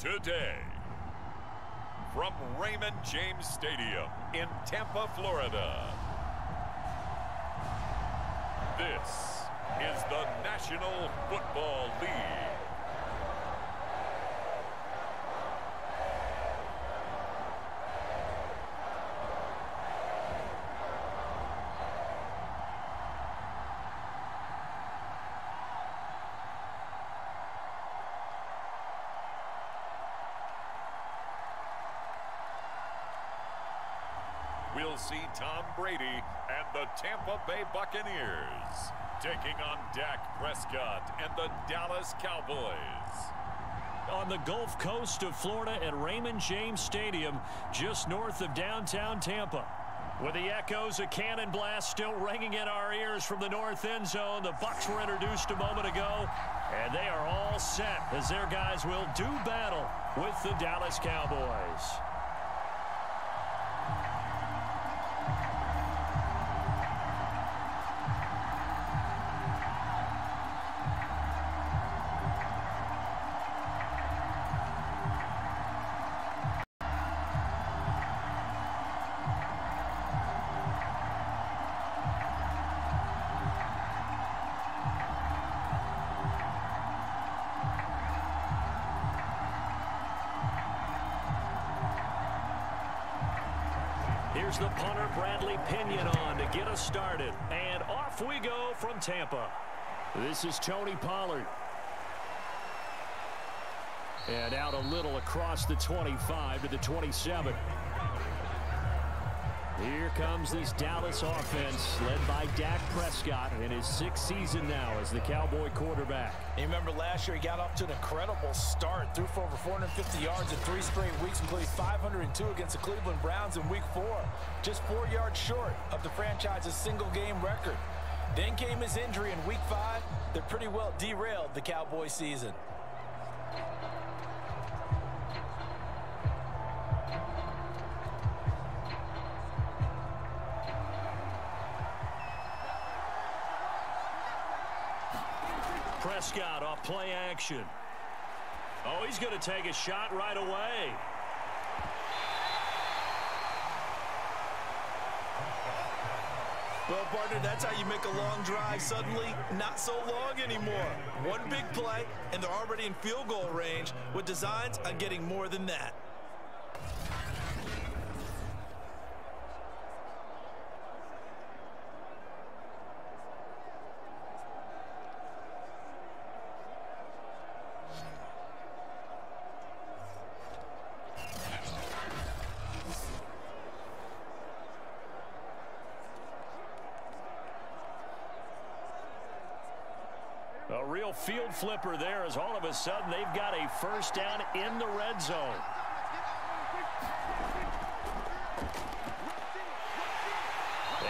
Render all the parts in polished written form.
today. From Raymond James Stadium in Tampa, Florida, this is the National Football League. We'll see Tom Brady and the Tampa Bay Buccaneers taking on Dak Prescott and the Dallas Cowboys. On the Gulf Coast of Florida at Raymond James Stadium, just north of downtown Tampa. With the echoes of cannon blast still ringing in our ears from the north end zone, the Bucs were introduced a moment ago, and they are all set as their guys will do battle with the Dallas Cowboys. Here's the punter, Bradley Pinion, on to get us started. And off we go from Tampa. This is Tony Pollard. And out a little across the 25 to the 27. Here comes this Dallas offense led by Dak Prescott in his 6th season now as the Cowboy quarterback. You remember last year he got off to an incredible start, threw for over 450 yards in 3 straight weeks, including 502 against the Cleveland Browns in Week 4. Just 4 yards short of the franchise's single-game record. Then came his injury in Week 5 that pretty well derailed the Cowboy season. Prescott off play action. Oh, he's going to take a shot right away. Well, partner, that's how you make a long drive suddenly not so long anymore. One big play, and they're already in field goal range with designs on getting more than that. A real field flipper there as all of a sudden they've got a first down in the red zone.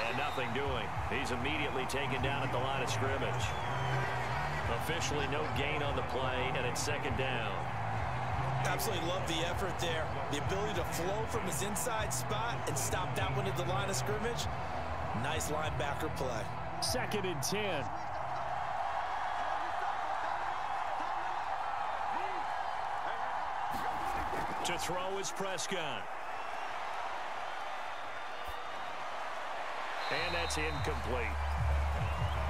And nothing doing. He's immediately taken down at the line of scrimmage. Officially no gain on the play, and it's 2nd down. Absolutely love the effort there. The ability to flow from his inside spot and stop that one at the line of scrimmage. Nice linebacker play. 2nd and 10. To throw is Prescott. And that's incomplete.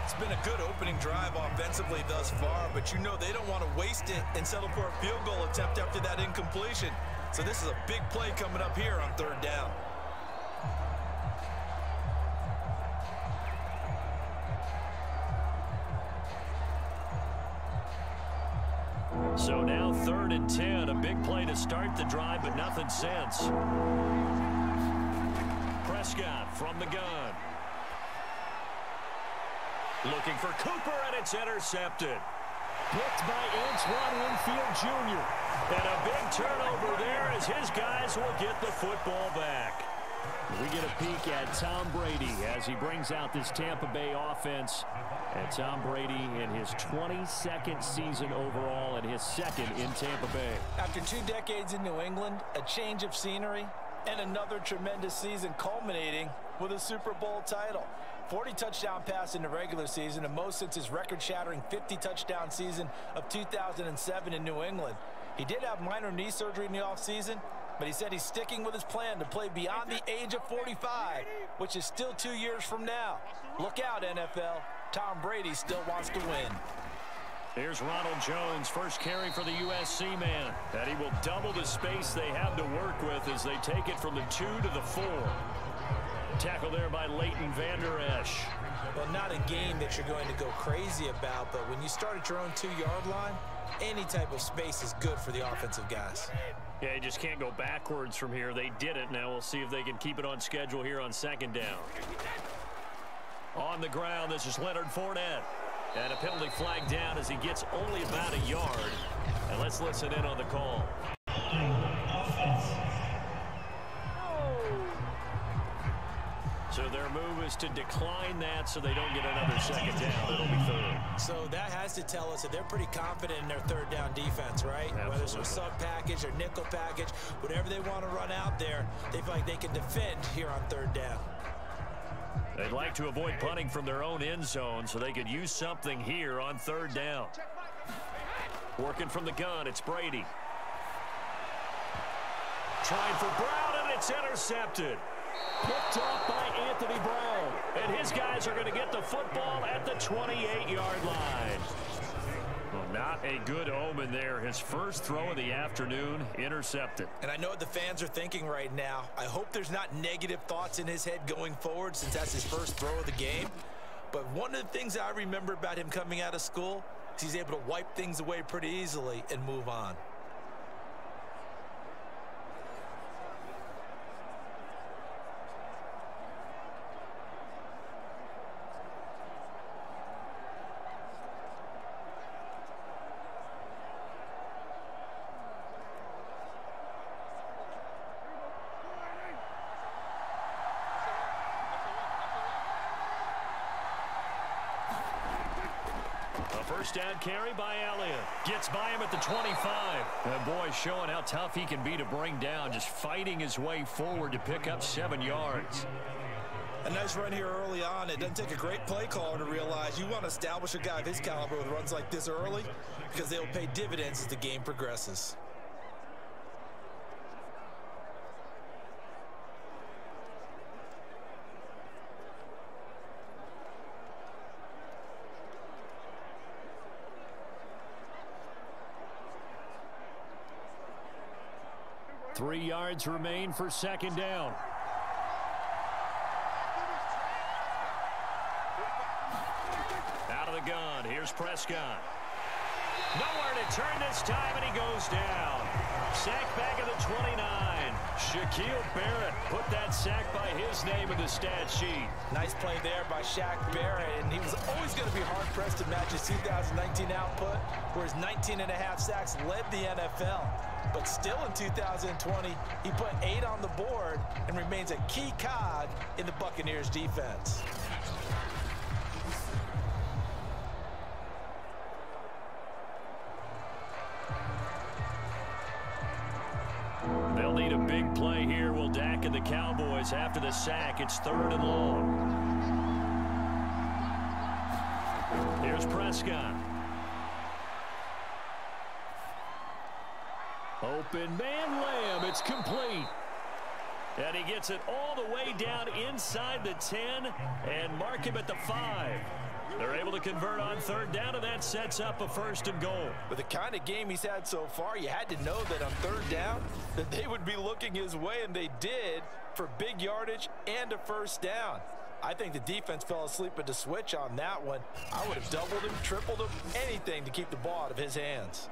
It's been a good opening drive offensively thus far, but you know they don't want to waste it and settle for a field goal attempt after that incompletion. So this is a big play coming up here on 3rd down. So now 3rd and 10, a big play to start the drive, but nothing since. Prescott from the gun. Looking for Cooper, and it's intercepted. Picked by Antoine Winfield Jr. And a big turnover there as his guys will get the football back. We get a peek at Tom Brady as he brings out this Tampa Bay offense. And Tom Brady in his 22nd season overall and his 2nd in Tampa Bay. After 2 decades in New England, a change of scenery, and another tremendous season culminating with a Super Bowl title. 40 touchdown pass in the regular season, and most since his record-shattering 50-touchdown season of 2007 in New England. He did have minor knee surgery in the offseason, but he said he's sticking with his plan to play beyond the age of 45, which is still 2 years from now. Look out, NFL. Tom Brady still wants to win. Here's Ronald Jones, first carry for the USC man. And he will double the space they have to work with as they take it from the 2 to the 4. Tackle there by Leighton Vander Esch. Well, not a game that you're going to go crazy about, but when you start at your own 2-yard line, any type of space is good for the offensive guys. Yeah, you just can't go backwards from here. They did it. Now we'll see if they can keep it on schedule here on second down. On the ground, this is Leonard Fournette. And a penalty flag down as he gets only about a yard. And let's listen in on the call. So their move is to decline that so they don't get another second down. It'll be third. So that has to tell us that they're pretty confident in their third down defense, right? Absolutely. Whether it's a sub package or nickel package, whatever they want to run out there, they feel like they can defend here on third down. They'd like to avoid punting from their own end zone so they could use something here on third down. Working from the gun, it's Brady. Trying for Brown, and it's intercepted. Picked off by Anthony Brown. And his guys are going to get the football at the 28-yard line. Well, not a good omen there. His first throw of the afternoon, intercepted. And I know what the fans are thinking right now. I hope there's not negative thoughts in his head going forward since that's his first throw of the game. But one of the things I remember about him coming out of school is he's able to wipe things away pretty easily and move on. First down carry by Elliott. Gets by him at the 25. And boy, showing how tough he can be to bring down, just fighting his way forward to pick up 7 yards. A nice run here early on. It doesn't take a great play caller to realize you want to establish a guy of his caliber with runs like this early because they'll pay dividends as the game progresses. Three yards remain for second down. Out of the gun, here's Prescott. Nowhere to turn this time, and he goes down. Sack back at the 29. Shaquille Barrett put that sack by his name in the stat sheet. Nice play there by Shaq Barrett, and he was always going to be hard-pressed to match his 2019 output, where his 19.5 sacks led the NFL. But still in 2020, he put 8 on the board and remains a key cog in the Buccaneers defense. They'll need a big play here. Will Dak and the Cowboys after the sack. It's 3rd and long. Here's Prescott. Open man, Lamb. It's complete. And he gets it all the way down inside the 10 and mark him at the 5. They're able to convert on 3rd down, and that sets up a 1st and goal. With the kind of game he's had so far, you had to know that on 3rd down that they would be looking his way, and they did, for big yardage and a 1st down. I think the defense fell asleep at the switch on that one. I would have doubled him, tripled him, anything to keep the ball out of his hands.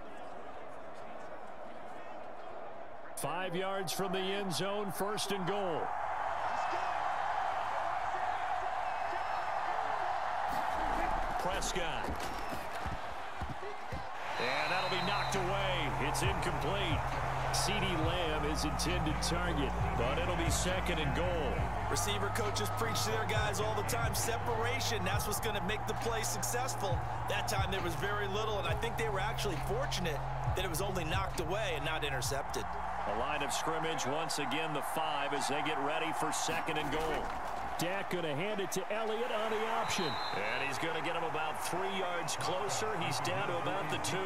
5 yards from the end zone, 1st and goal. Prescott. And that'll be knocked away. It's incomplete. CeeDee Lamb is intended target, but it'll be 2nd and goal. Receiver coaches preach to their guys all the time. Separation, that's what's going to make the play successful. That time there was very little, and I think they were actually fortunate that it was only knocked away and not intercepted. A line of scrimmage, once again the 5 as they get ready for 2nd and goal. Dak going to hand it to Elliott on the option. And he's going to get him about 3 yards closer. He's down to about the 2.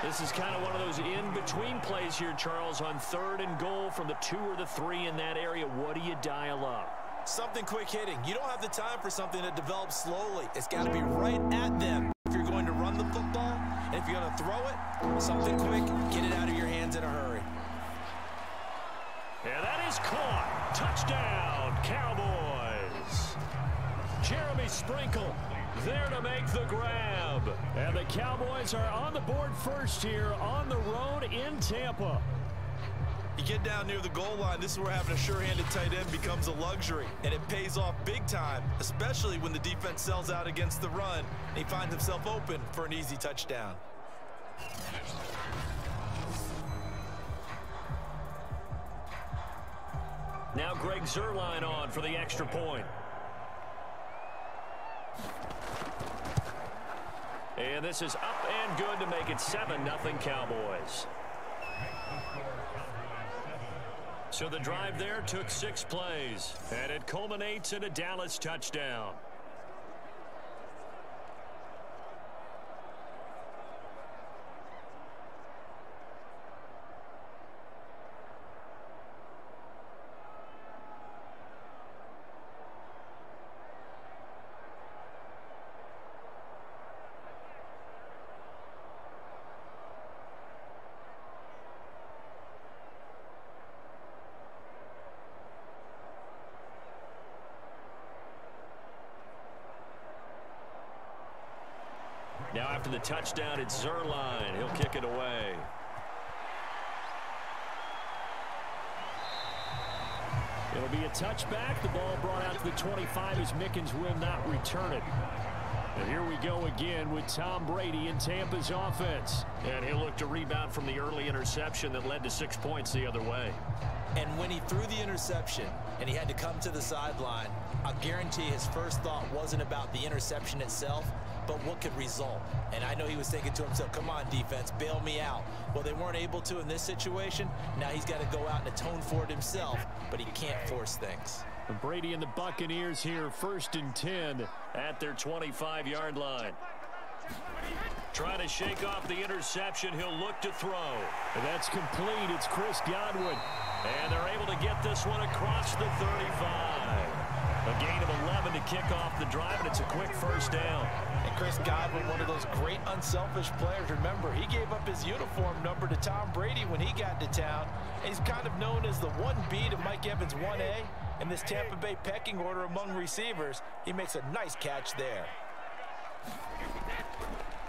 This is kind of one of those in-between plays here, Charles, on 3rd and goal from the 2 or the 3 in that area. What do you dial up? Something quick hitting. You don't have the time for something that develops slowly. It's got to be right at them if you're going to run the football. And if you're going to throw it, something quick, get it out of your hands in a hurry. Yeah, that is caught. Touchdown, Cowboys. Jeremy Sprinkle there to make the grab. And the Cowboys are on the board first here on the road in Tampa. You get down near the goal line, this is where having a sure-handed tight end becomes a luxury. And it pays off big time, especially when the defense sells out against the run and he finds himself open for an easy touchdown. Now Greg Zuerlein on for the extra point. And this is up and good to make it 7-0 Cowboys. So the drive there took 6 plays, and it culminates in a Dallas touchdown. Now after the touchdown, it's Zuerlein. He'll kick it away. It'll be a touchback. The ball brought out to the 25 as Mickens will not return it. And here we go again with Tom Brady in Tampa's offense. And he'll look to rebound from the early interception that led to 6 points the other way. And when he threw the interception and he had to come to the sideline, I'll guarantee his first thought wasn't about the interception itself, but what could result. And I know he was thinking to himself, come on, defense, bail me out. Well, they weren't able to in this situation. Now he's got to go out and atone for it himself, but he can't force things. Brady and the Buccaneers here, 1st and 10 at their 25-yard line. Trying to shake off the interception. He'll look to throw. And that's complete. It's Chris Godwin. And they're able to get this one across the 35. A gain of 11 to kick off the drive, and it's a quick first down. And Chris Godwin, one of those great unselfish players. Remember, he gave up his uniform number to Tom Brady when he got to town. And he's kind of known as the 1B to Mike Evans' 1A in this Tampa Bay pecking order among receivers. He makes a nice catch there.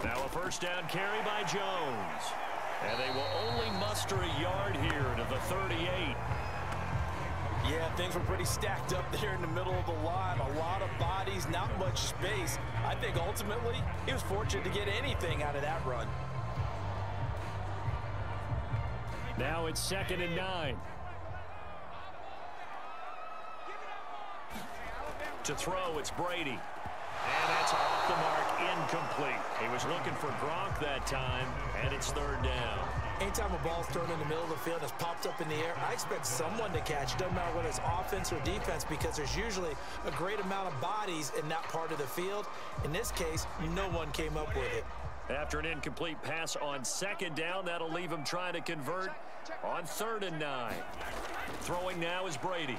Now a first down carry by Jones. And they will only muster a yard here to the 38. Yeah, things were pretty stacked up there in the middle of the line. A lot of bodies, not much space. I think ultimately he was fortunate to get anything out of that run. Now it's 2nd and 9. To throw, it's Brady. And that's off the mark, incomplete. He was looking for Gronk that time, and it's 3rd down. Anytime a ball's thrown in the middle of the field and it's popped up in the air, I expect someone to catch it. Doesn't matter whether it's offense or defense, because there's usually a great amount of bodies in that part of the field. In this case, no one came up with it. After an incomplete pass on 2nd down, that'll leave him trying to convert on 3rd and 9. Throwing now is Brady.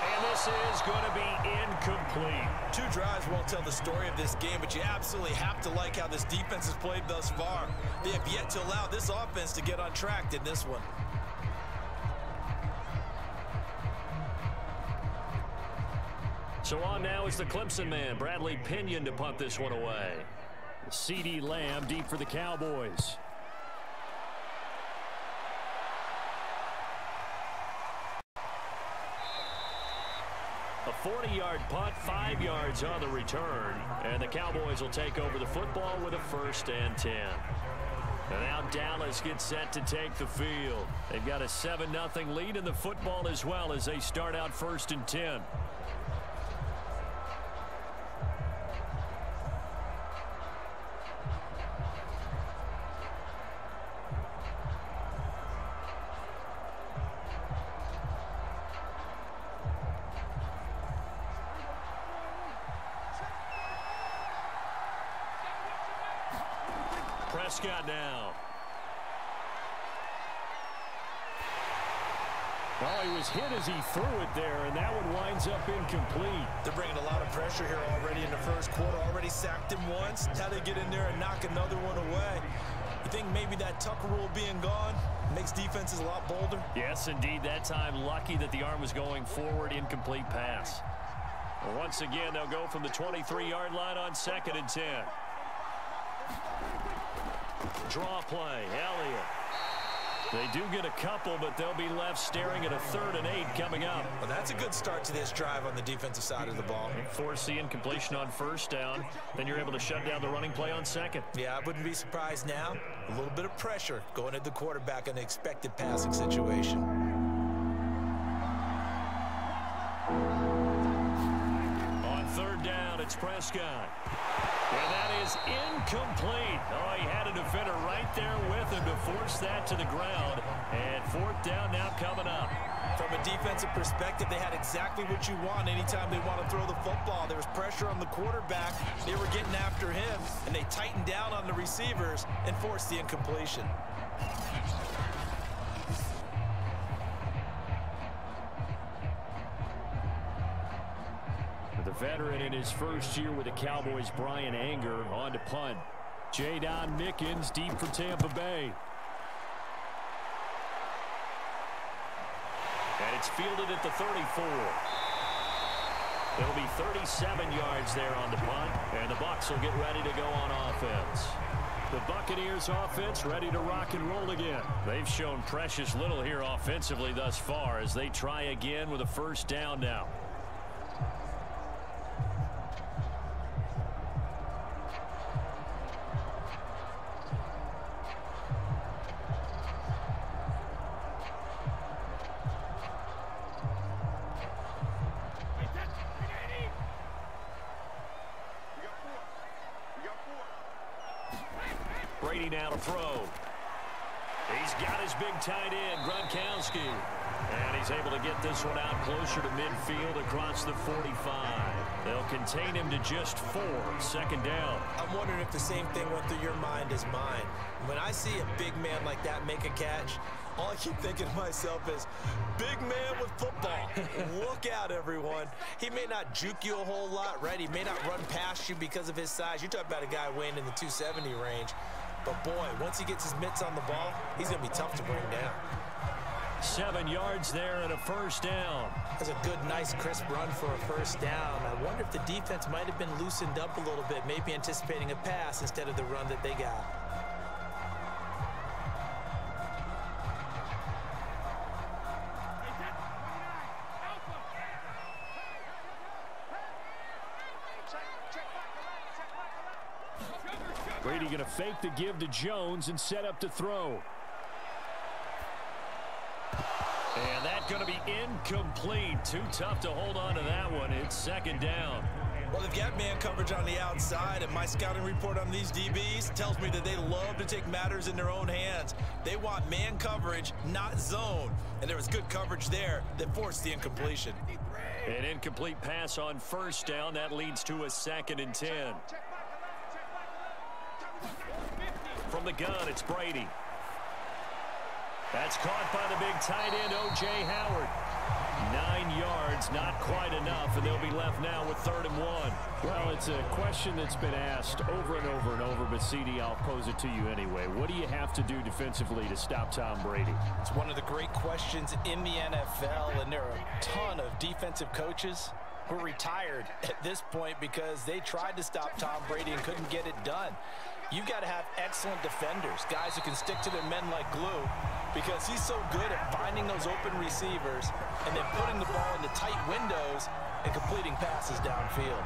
And this is going to be incomplete. 2 drives won't tell the story of this game, but you absolutely have to like how this defense has played thus far. They have yet to allow this offense to get on track in this one. So on now is the Clemson man, Bradley Pinion, to punt this one away. CeeDee Lamb deep for the Cowboys. A 40-yard punt, 5 yards on the return. And the Cowboys will take over the football with a 1st and 10. And now Dallas gets set to take the field. They've got a 7-0 lead in the football as well as they start out 1st and 10. Prescott now. Well, he was hit as he threw it there, and that one winds up incomplete. They're bringing a lot of pressure here already in the first quarter. Already sacked him once. How they get in there and knock another one away. You think maybe that Tucker rule being gone makes defenses a lot bolder? Yes, indeed. That time, lucky that the arm was going forward. Incomplete pass. Well, once again, they'll go from the 23-yard line on 2nd and 10. Draw play. Elliott. They do get a couple, but they'll be left staring at a 3rd and 8 coming up. Well, that's a good start to this drive on the defensive side of the ball. Force the incompletion on 1st down. Then you're able to shut down the running play on 2nd. Yeah, I wouldn't be surprised now. A little bit of pressure going at the quarterback in an expected passing situation. On 3rd down, it's Prescott. And that is incomplete. Oh, he had a defender right there with him to force that to the ground. And 4th down now coming up. From a defensive perspective, they had exactly what you want anytime they want to throw the football. There was pressure on the quarterback. They were getting after him, and they tightened down on the receivers and forced the incompletion. The veteran in his first year with the Cowboys, Brian Anger, on to punt. Jadon Mickens deep for Tampa Bay. And it's fielded at the 34. It'll be 37 yards there on the punt, and the Bucs will get ready to go on offense. The Buccaneers offense ready to rock and roll again. They've shown precious little here offensively thus far as they try again with a 1st down now. Brady now to throw. He's got his big tight end, Gronkowski. And he's able to get this one out closer to midfield across the 45. They'll contain him to just 4. 2nd down. I'm wondering if the same thing went through your mind as mine. When I see a big man like that make a catch, all I keep thinking to myself is, big man with football. Look out, everyone. He may not juke you a whole lot, right? He may not run past you because of his size. You're talking about a guy weighing in the 270 range. But, boy, once he gets his mitts on the ball, he's going to be tough to bring down. 7 yards there and a 1st down. That's a good, nice, crisp run for a 1st down. I wonder if the defense might have been loosened up a little bit, maybe anticipating a pass instead of the run that they got. Brady going to fake the give to Jones and set up to throw. And that's going to be incomplete. Too tough to hold on to that one. It's 2nd down. Well, they've got man coverage on the outside, and my scouting report on these DBs tells me that they love to take matters in their own hands. They want man coverage, not zone. And there was good coverage there that forced the incompletion. An incomplete pass on 1st down. That leads to a 2nd and 10. From the gun, it's Brady. That's caught by the big tight end, O.J. Howard. 9 yards, not quite enough, and they'll be left now with 3rd and 1. Well, it's a question that's been asked over and over and over, but, CD, I'll pose it to you anyway. What do you have to do defensively to stop Tom Brady? It's one of the great questions in the NFL, and there are a ton of defensive coaches who are retired at this point because they tried to stop Tom Brady and couldn't get it done. You've got to have excellent defenders, guys who can stick to their men like glue, because he's so good at finding those open receivers and then putting the ball into tight windows and completing passes downfield.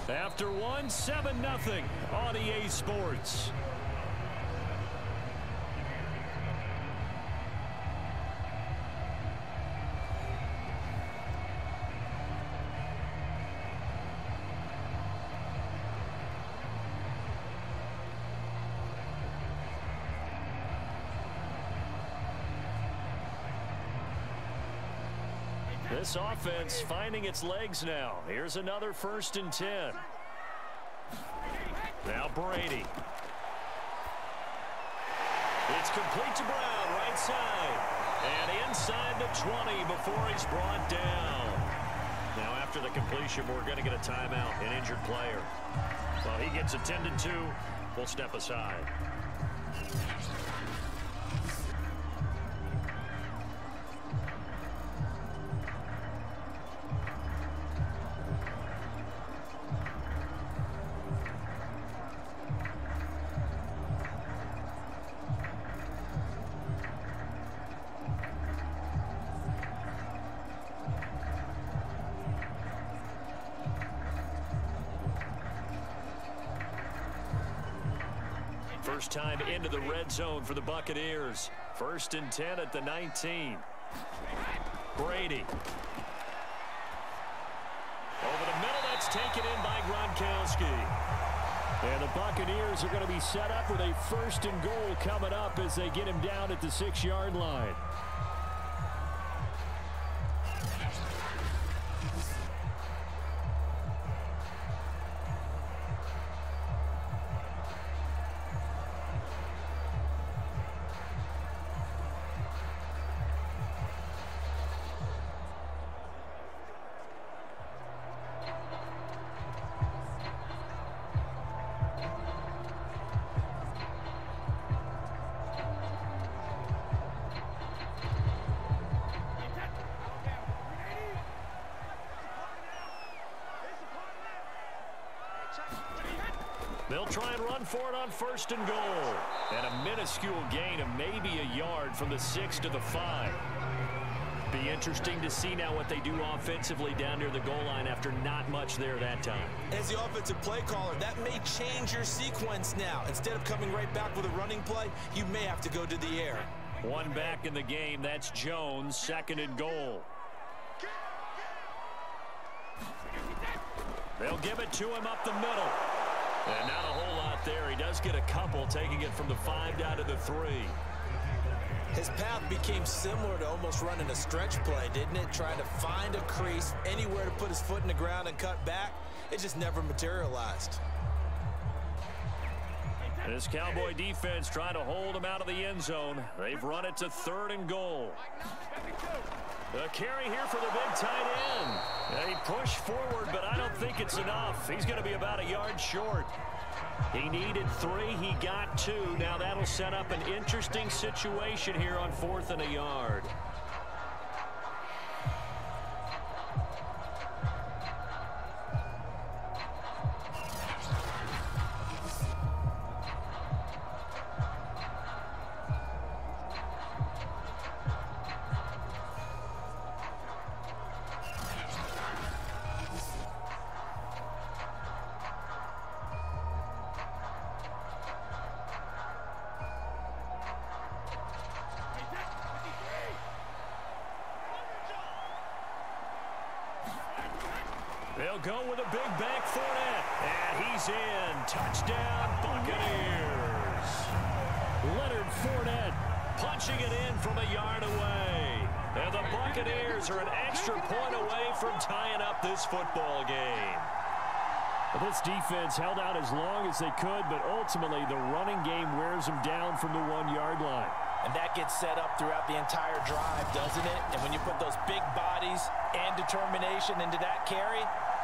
After one, 7-0 on EA Sports. This offense finding its legs now. Here's another 1st and 10. Now Brady. It's complete to Brown, right side. And inside the 20 before he's brought down. Now after the completion, we're going to get a timeout, an injured player. Well, he gets attended to. We'll step aside. First time into the red zone for the Buccaneers. 1st and 10 at the 19. Brady. Over the middle, that's taken in by Gronkowski. And the Buccaneers are going to be set up with a 1st and goal coming up as they get him down at the 6-yard line. They'll try and run for it on 1st and goal. And a minuscule gain of maybe a yard from the 6 to the 5. Be interesting to see now what they do offensively down near the goal line after not much there that time. As the offensive play caller, that may change your sequence now. Instead of coming right back with a running play, you may have to go to the air. One back in the game. That's Jones, 2nd and goal. They'll give it to him up the middle. And not a whole lot there. He does get a couple, taking it from the 5 down to the 3. His path became similar to almost running a stretch play, didn't it? Trying to find a crease, anywhere to put his foot in the ground and cut back. It just never materialized. This Cowboy defense trying to hold him out of the end zone. They've run it to 3rd and goal. The carry here for the big tight end. He pushed forward, but I don't think it's enough. He's going to be about a yard short. He needed 3. He got 2. Now that'll set up an interesting situation here on 4th and a yard. They'll go with a big bank Fournette. And he's in. Touchdown, Buccaneers. Leonard Fournette punching it in from a yard away. And the Buccaneers are an extra point away from tying up this football game. This defense held out as long as they could, but ultimately the running game wears them down from the 1-yard line. And that gets set up throughout the entire drive, doesn't it? And when you put those big bodies and determination into that carry,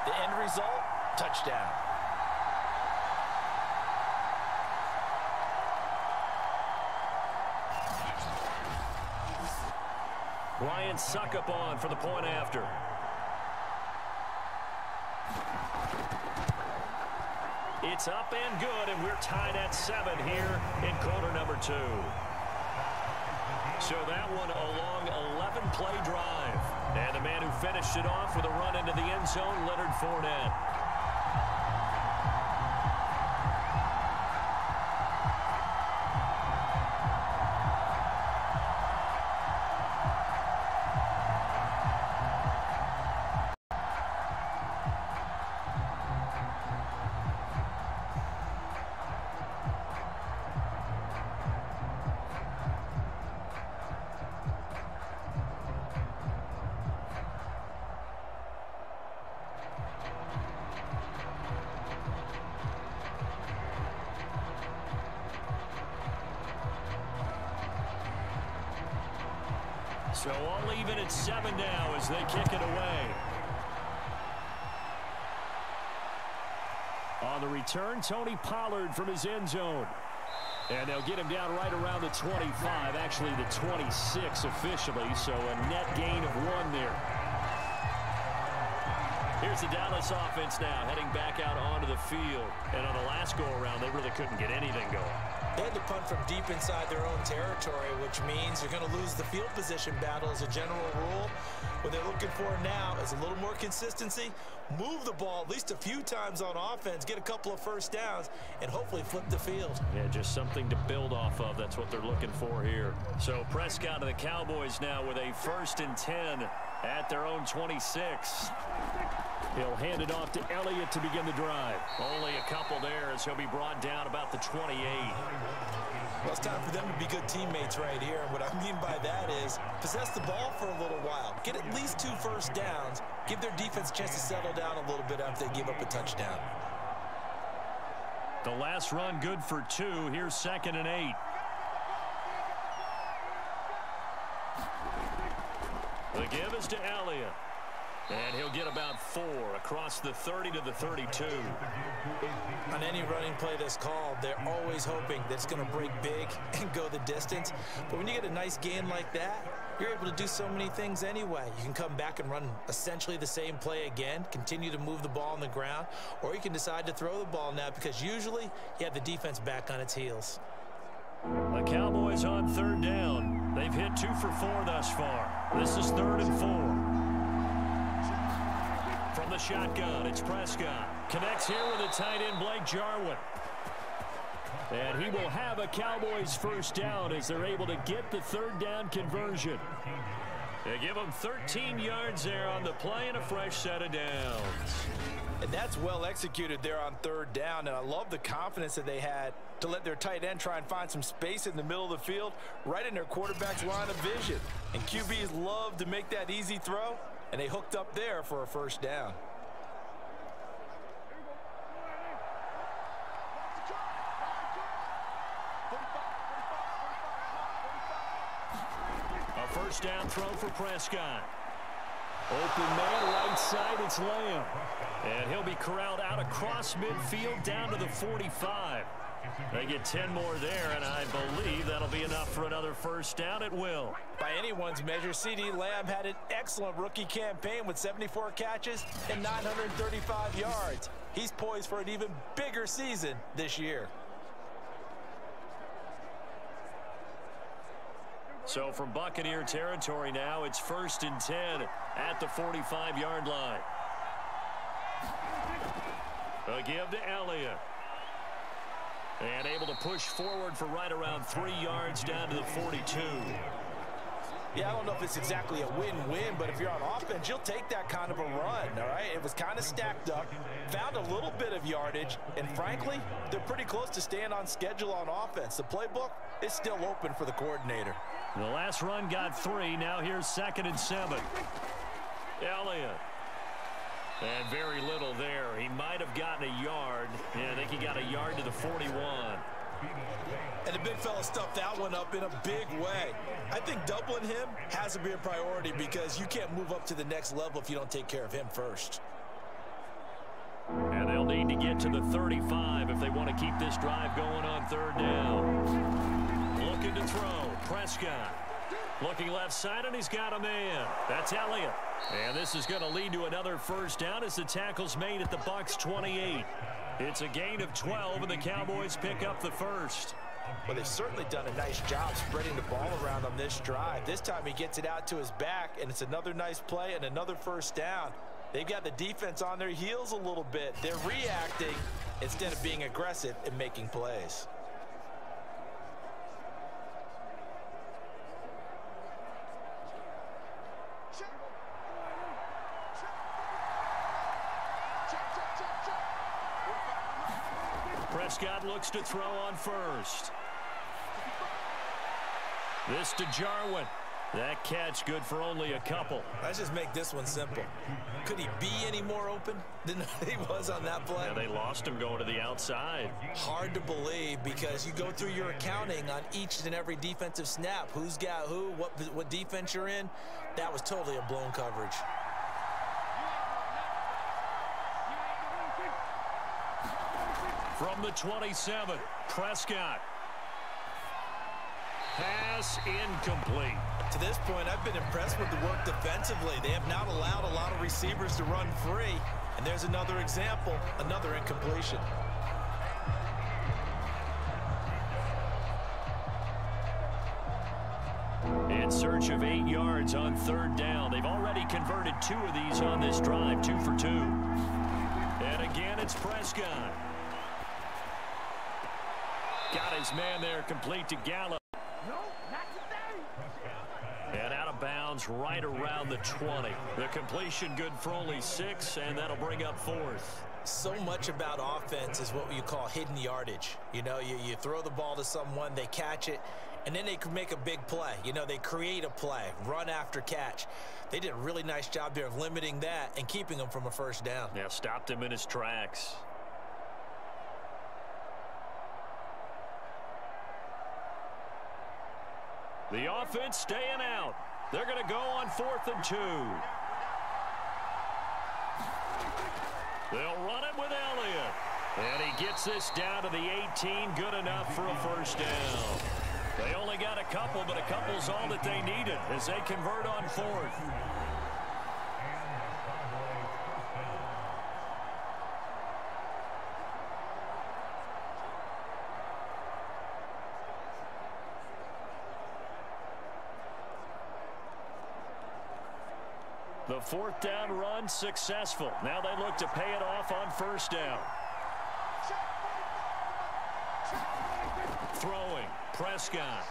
the end result, touchdown. Ryan Succop for the point after. It's up and good, and we're tied at 7 here in quarter number 2. So that one a long 11-play drive. And the man who finished it off with a run into the end zone, Leonard Fournette. So all even at 7 now as they kick it away. On the return, Tony Pollard from his end zone. And they'll get him down right around the 25, actually the 26 officially, so a net gain of 1 there. Here's the Dallas offense now, heading back out onto the field. And on the last go-around, they really couldn't get anything going. They had to punt from deep inside their own territory, which means you're going to lose the field position battle as a general rule. What they're looking for now is a little more consistency, move the ball at least a few times on offense, get a couple of first downs, and hopefully flip the field. Yeah, just something to build off of. That's what they're looking for here. So Prescott and the Cowboys now with a 1st and 10 at their own 26. He'll hand it off to Elliott to begin the drive. Only a couple there as he'll be brought down about the 28. Well, it's time for them to be good teammates right here. And what I mean by that is possess the ball for a little while. Get at least 2 first downs. Give their defense a chance to settle down a little bit after they give up a touchdown. The last run good for 2. Here's 2nd and 8. The give is to Elliott. And he'll get about 4 across the 30 to the 32. On any running play that's called, they're always hoping that it's going to break big and go the distance. But when you get a nice gain like that, you're able to do so many things anyway. You can come back and run essentially the same play again, continue to move the ball on the ground, or you can decide to throw the ball now because usually you have the defense back on its heels. The Cowboys on 3rd down. They've hit 2 for 4 thus far. This is 3rd and 4. From the shotgun, it's Prescott. Connects here with a tight end, Blake Jarwin. And he will have a Cowboys 1st down as they're able to get the 3rd down conversion. They give him 13 yards there on the play and a fresh set of downs. And that's well executed there on 3rd down. And I love the confidence that they had to let their tight end try and find some space in the middle of the field, right in their quarterback's line of vision. And QBs love to make that easy throw. And they hooked up there for a 1st down. A 1st down throw for Prescott. Open man, right side, it's Lamb. And he'll be corralled out across midfield down to the 45. They get 10 more there, and I believe that'll be enough for another 1st down. It will. By anyone's measure, CeeDee Lamb had an excellent rookie campaign with 74 catches and 935 yards. He's poised for an even bigger season this year. So from Buccaneer territory now, it's 1st and 10 at the 45-yard line. A give to Elliott. And able to push forward for right around 3 yards down to the 42. Yeah, I don't know if it's exactly a win-win, but if you're on offense, you'll take that kind of a run, all right? It was kind of stacked up, found a little bit of yardage, and frankly, they're pretty close to staying on schedule on offense. The playbook is still open for the coordinator. The last run got 3. Now here's 2nd and 7. Elliott. And very little there. He might have gotten a yard. Yeah, I think he got a yard to the 41. And the big fella stuffed that one up in a big way. I think doubling him has to be a priority because you can't move up to the next level if you don't take care of him first. And they'll need to get to the 35 if they want to keep this drive going on 3rd down. Looking to throw. Prescott. Looking left side, and he's got a man. That's Elliott. And this is going to lead to another 1st down as the tackle's made at the Bucs 28. It's a gain of 12, and the Cowboys pick up the 1st. Well, they've certainly done a nice job spreading the ball around on this drive. This time he gets it out to his back, and it's another nice play and another 1st down. They've got the defense on their heels a little bit. They're reacting instead of being aggressive and making plays. Prescott looks to throw on 1st. This to Jarwin. That catch good for only a couple. Let's just make this one simple. Could he be any more open than he was on that play? Yeah, they lost him going to the outside. Hard to believe because you go through your accounting on each and every defensive snap. Who's got who, what defense you're in. That was totally a blown coverage. From the 27, Prescott. Pass incomplete. To this point, I've been impressed with the work defensively. They have not allowed a lot of receivers to run free. And there's another example, another incompletion. In search of 8 yards on 3rd down. They've already converted 2 of these on this drive, 2 for 2. And again, it's Prescott. Got his man there, complete to Gallup. And out of bounds right around the 20. The completion good for only 6, and that'll bring up 4th. So much about offense is what you call hidden yardage. You know, you throw the ball to someone, they catch it, and then they can make a big play. You know, they create a play, run after catch. They did a really nice job there of limiting that and keeping him from a 1st down. Yeah, stopped him in his tracks. The offense staying out. They're going to go on 4th and 2. They'll run it with Elliott. And he gets this down to the 18. Good enough for a 1st down. They only got a couple, but a couple's all that they needed as they convert on 4th. The 4th down run successful. Now they look to pay it off on 1st down. Throwing, Prescott.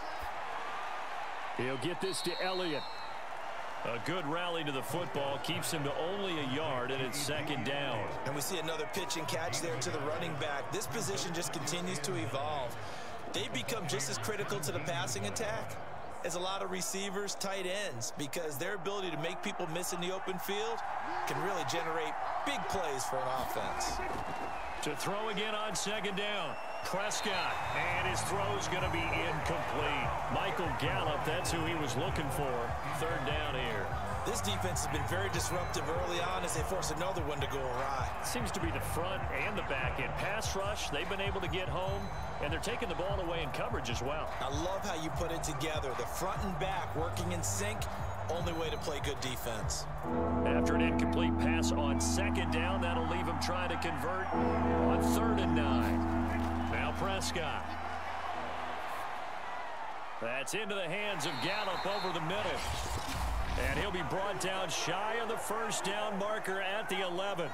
He'll get this to Elliott. A good rally to the football keeps him to only a yard, and it's 2nd down. And we see another pitch and catch there to the running back. This position just continues to evolve. They've become just as critical to the passing attack as a lot of receivers, tight ends, because their ability to make people miss in the open field can really generate big plays for an offense. To throw again on 2nd down. Prescott, and his throw's going to be incomplete. Michael Gallup, that's who he was looking for. 3rd down here. This defense has been very disruptive early on as they force another one to go awry. Seems to be the front and the back end. Pass rush, they've been able to get home, and they're taking the ball away in coverage as well. I love how you put it together. The front and back working in sync, only way to play good defense. After an incomplete pass on 2nd down, that'll leave him trying to convert on 3rd and 9. Now Prescott. That's into the hands of Gallup over the middle. And he'll be brought down shy of the 1st down marker at the 11.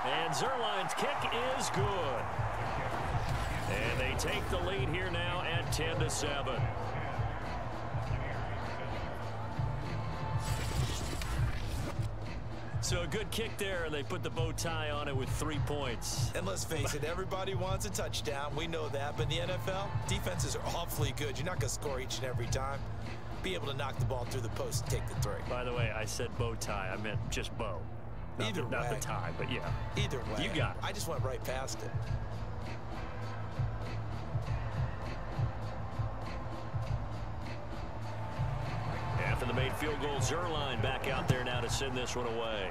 And Zerline's kick is good. And they take the lead here now at 10-7. So a good kick there, and they put the bow tie on it with 3 points. And let's face it, everybody wants a touchdown. We know that. But in the NFL, defenses are awfully good. You're not going to score each and every time. Be able to knock the ball through the post and take the 3. By the way, I said bow tie. I meant just bow. Not the tie, but yeah. Either way. You got it. I just went right past it. After the made field goal, Zerline back out there now to send this one away.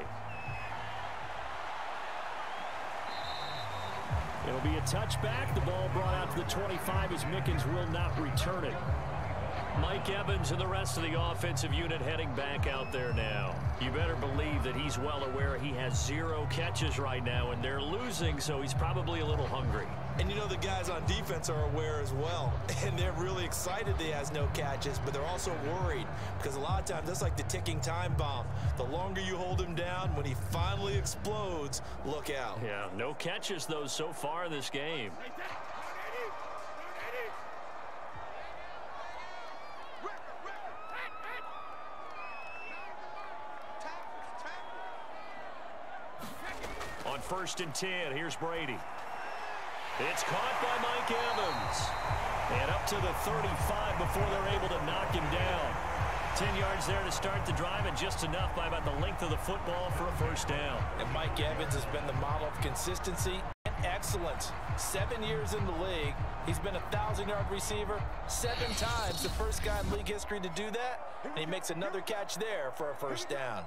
It'll be a touchback. The ball brought out to the 25 as Mickens will not return it. Mike Evans and the rest of the offensive unit heading back out there now. You better believe that he's well aware he has 0 catches right now, and they're losing, so he's probably a little hungry. And you know the guys on defense are aware as well, and they're really excited that he has no catches, but they're also worried because a lot of times that's like the ticking time bomb. The longer you hold him down, when he finally explodes, look out. Yeah, no catches, though, so far in this game. On 1st and 10, here's Brady. It's caught by Mike Evans. And up to the 35 before they're able to knock him down. 10 yards there to start the drive, and just enough by about the length of the football for a 1st down. And Mike Evans has been the model of consistency and excellence. 7 years in the league. He's been a 1,000-yard receiver 7 times, the first guy in league history to do that. And he makes another catch there for a 1st down.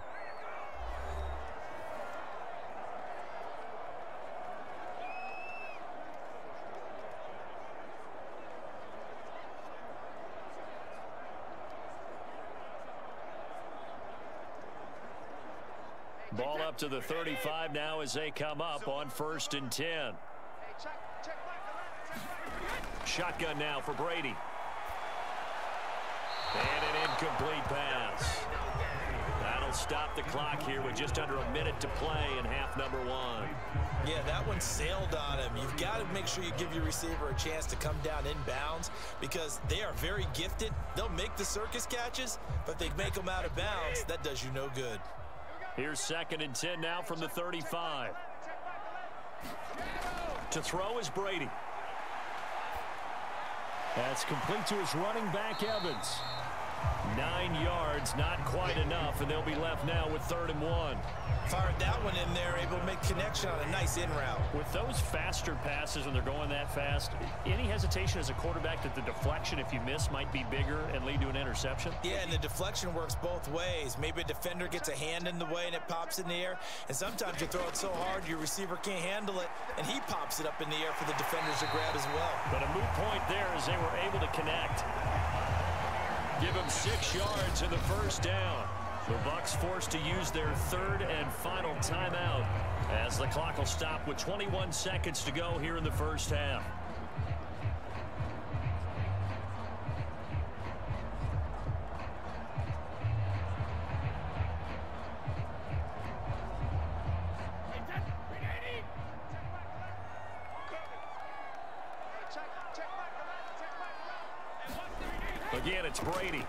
Ball up to the 35 now as they come up on 1st and 10. Shotgun now for Brady. And an incomplete pass. That'll stop the clock here with just under a minute to play in half number 1. Yeah, that one sailed on him. You've got to make sure you give your receiver a chance to come down inbounds because they are very gifted. They'll make the circus catches, but they make them out of bounds. That does you no good. Here's 2nd and 10 now from the 35. To throw is Brady. That's complete to his running back, Evans. 9 yards, not quite enough, and they'll be left now with 3rd and 1. Fired that one in there, able to make connection on a nice in route. With those faster passes when they're going that fast, any hesitation as a quarterback that the deflection, if you miss, might be bigger and lead to an interception? Yeah, and the deflection works both ways. Maybe a defender gets a hand in the way and it pops in the air, and sometimes you throw it so hard your receiver can't handle it, and he pops it up in the air for the defenders to grab as well. But a moot point there as they were able to connect. Give him 6 yards in the 1st down. The Bucs forced to use their 3rd and final timeout as the clock will stop with 21 seconds to go here in the 1st half. Again, it's Brady.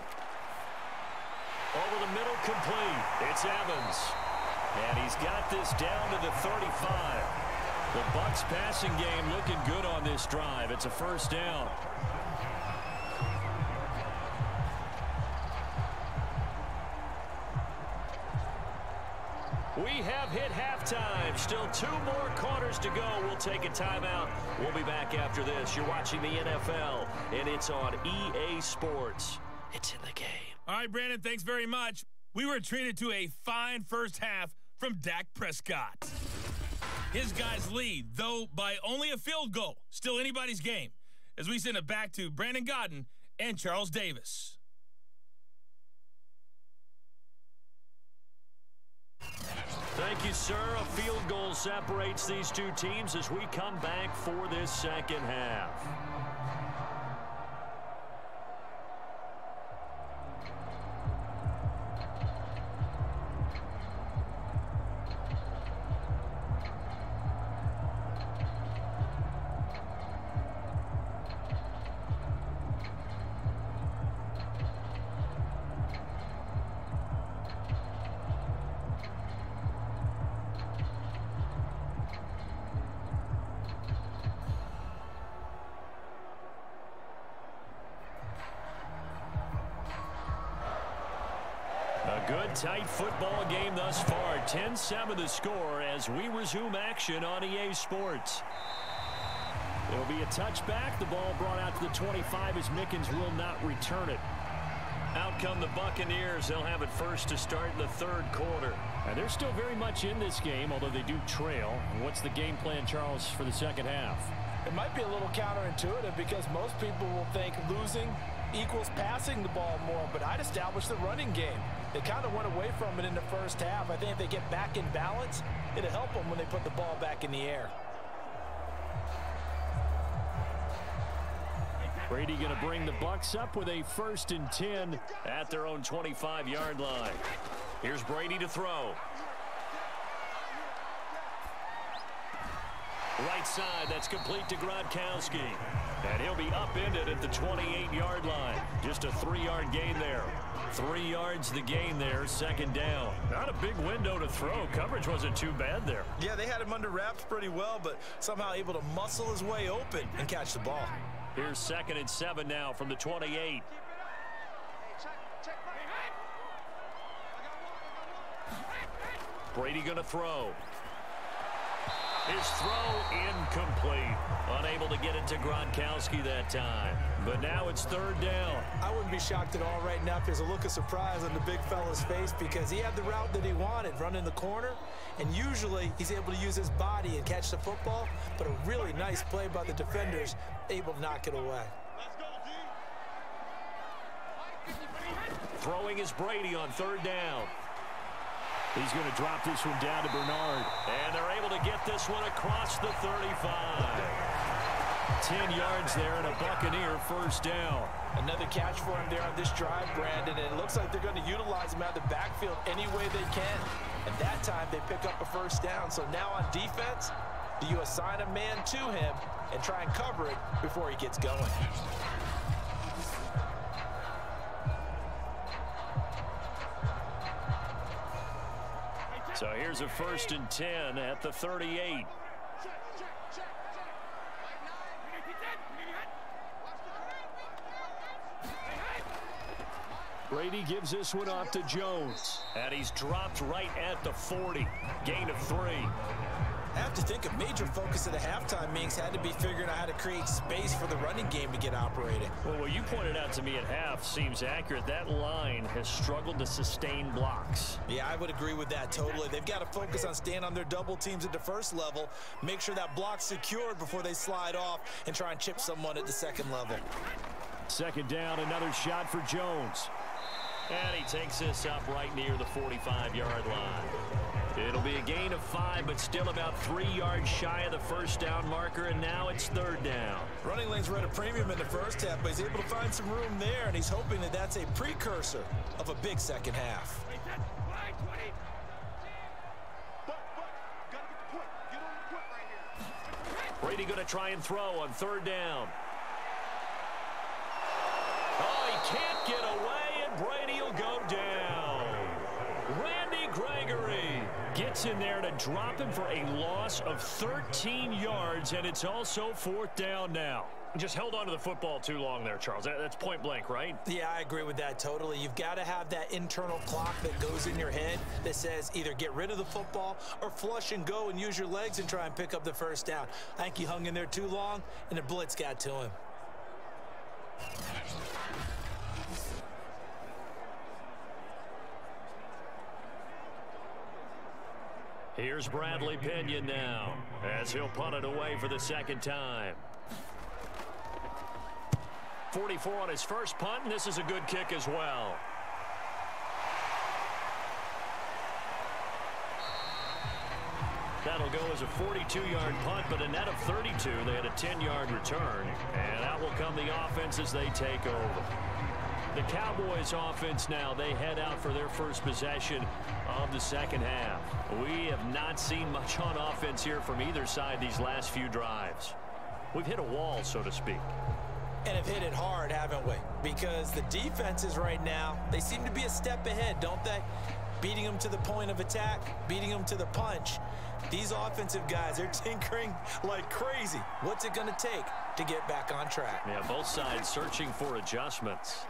Over the middle, complete. It's Evans. And he's got this down to the 35. The Bucs passing game looking good on this drive. It's a 1st down. We have hit halftime. Still 2 more quarters to go. We'll take a timeout. We'll be back after this. You're watching the NFL, and it's on EA Sports. It's in the game. All right, Brandon, thanks very much. We were treated to a fine 1st half from Dak Prescott. His guys lead, though by only a field goal. Still anybody's game. As we send it back to Brandon Godden and Charles Davis. Thank you, sir. A field goal separates these 2 teams as we come back for this 2nd half. Good, tight football game thus far. 10-7 the score as we resume action on EA Sports. There'll be a touchback. The ball brought out to the 25 as Mickens will not return it. Out come the Buccaneers. They'll have it first to start in the 3rd quarter. And they're still very much in this game, although they do trail. What's the game plan, Charles, for the 2nd half? It might be a little counterintuitive because most people will think losing equals passing the ball more, but I'd establish the running game. They kind of went away from it in the first half. I think if they get back in balance, it'll help them when they put the ball back in the air. Brady going to bring the Bucs up with a 1st and 10 at their own 25-yard line. Here's Brady to throw. Right side, that's complete to Gronkowski. And he'll be upended at the 28-yard line. Just a 3-yard gain there. 3 yards the gain there, 2nd down. Not a big window to throw. Coverage wasn't too bad there. Yeah, they had him under wraps pretty well, but somehow able to muscle his way open and catch the ball. Here's 2nd and 7 now from the 28. Brady going to throw. His throw incomplete. Unable to get it to Gronkowski that time. But now it's 3rd down. I wouldn't be shocked at all right now if there's a look of surprise on the big fella's face because he had the route that he wanted, running the corner, and usually he's able to use his body and catch the football, but a really nice play by the defenders, able to knock it away. Throwing is Brady on 3rd down. He's going to drop this one down to Bernard. And they're able to get this one across the 35. 10 yards there and a Buccaneer 1st down. Another catch for him there on this drive, Brandon, and it looks like they're going to utilize him out of the backfield any way they can. And that time they pick up a 1st down. So now on defense, do you assign a man to him and try and cover it before he gets going? So here's a 1st and 10 at the 38. Brady gives this one off to Jones. And he's dropped right at the 40. Gain of 3. I have to think a major focus of the halftime meetings had to be figuring out how to create space for the running game to get operating. Well, what you pointed out to me at half seems accurate. That line has struggled to sustain blocks. Yeah, I would agree with that totally. They've got to focus on staying on their double teams at the 1st level, make sure that block's secured before they slide off and try and chip someone at the 2nd level. 2nd down, another shot for Jones. And he takes this up right near the 45-yard line. It'll be a gain of 5, but still about 3 yards shy of the 1st down marker, and now it's 3rd down. Running lanes were at a premium in the first half, but he's able to find some room there, and he's hoping that that's a precursor of a big 2nd half. Brady going to try and throw on 3rd down. Oh, he can't get away, and Brady will go down. Randy Gregory gets in there to drop him for a loss of 13 yards, and it's also 4th down now. Just held on to the football too long there, Charles. That's point blank, right? Yeah, I agree with that totally. You've got to have that internal clock that goes in your head that says either get rid of the football or flush and go and use your legs and try and pick up the 1st down. I think he hung in there too long, and the blitz got to him. Here's Bradley Pinion now as he'll punt it away for the 2nd time. 44 on his first punt, and this is a good kick as well. That'll go as a 42-yard punt, but a net of 32. They had a 10-yard return, and out will come the offense as they take over. The Cowboys offense now, they head out for their 1st possession of the 2nd half. We have not seen much on offense here from either side these last few drives. We've hit a wall, so to speak. And have hit it hard, haven't we? Because the defenses right now, they seem to be a step ahead, don't they? Beating them to the point of attack, beating them to the punch. These offensive guys, they're tinkering like crazy. What's it going to take to get back on track? Yeah, both sides searching for adjustments.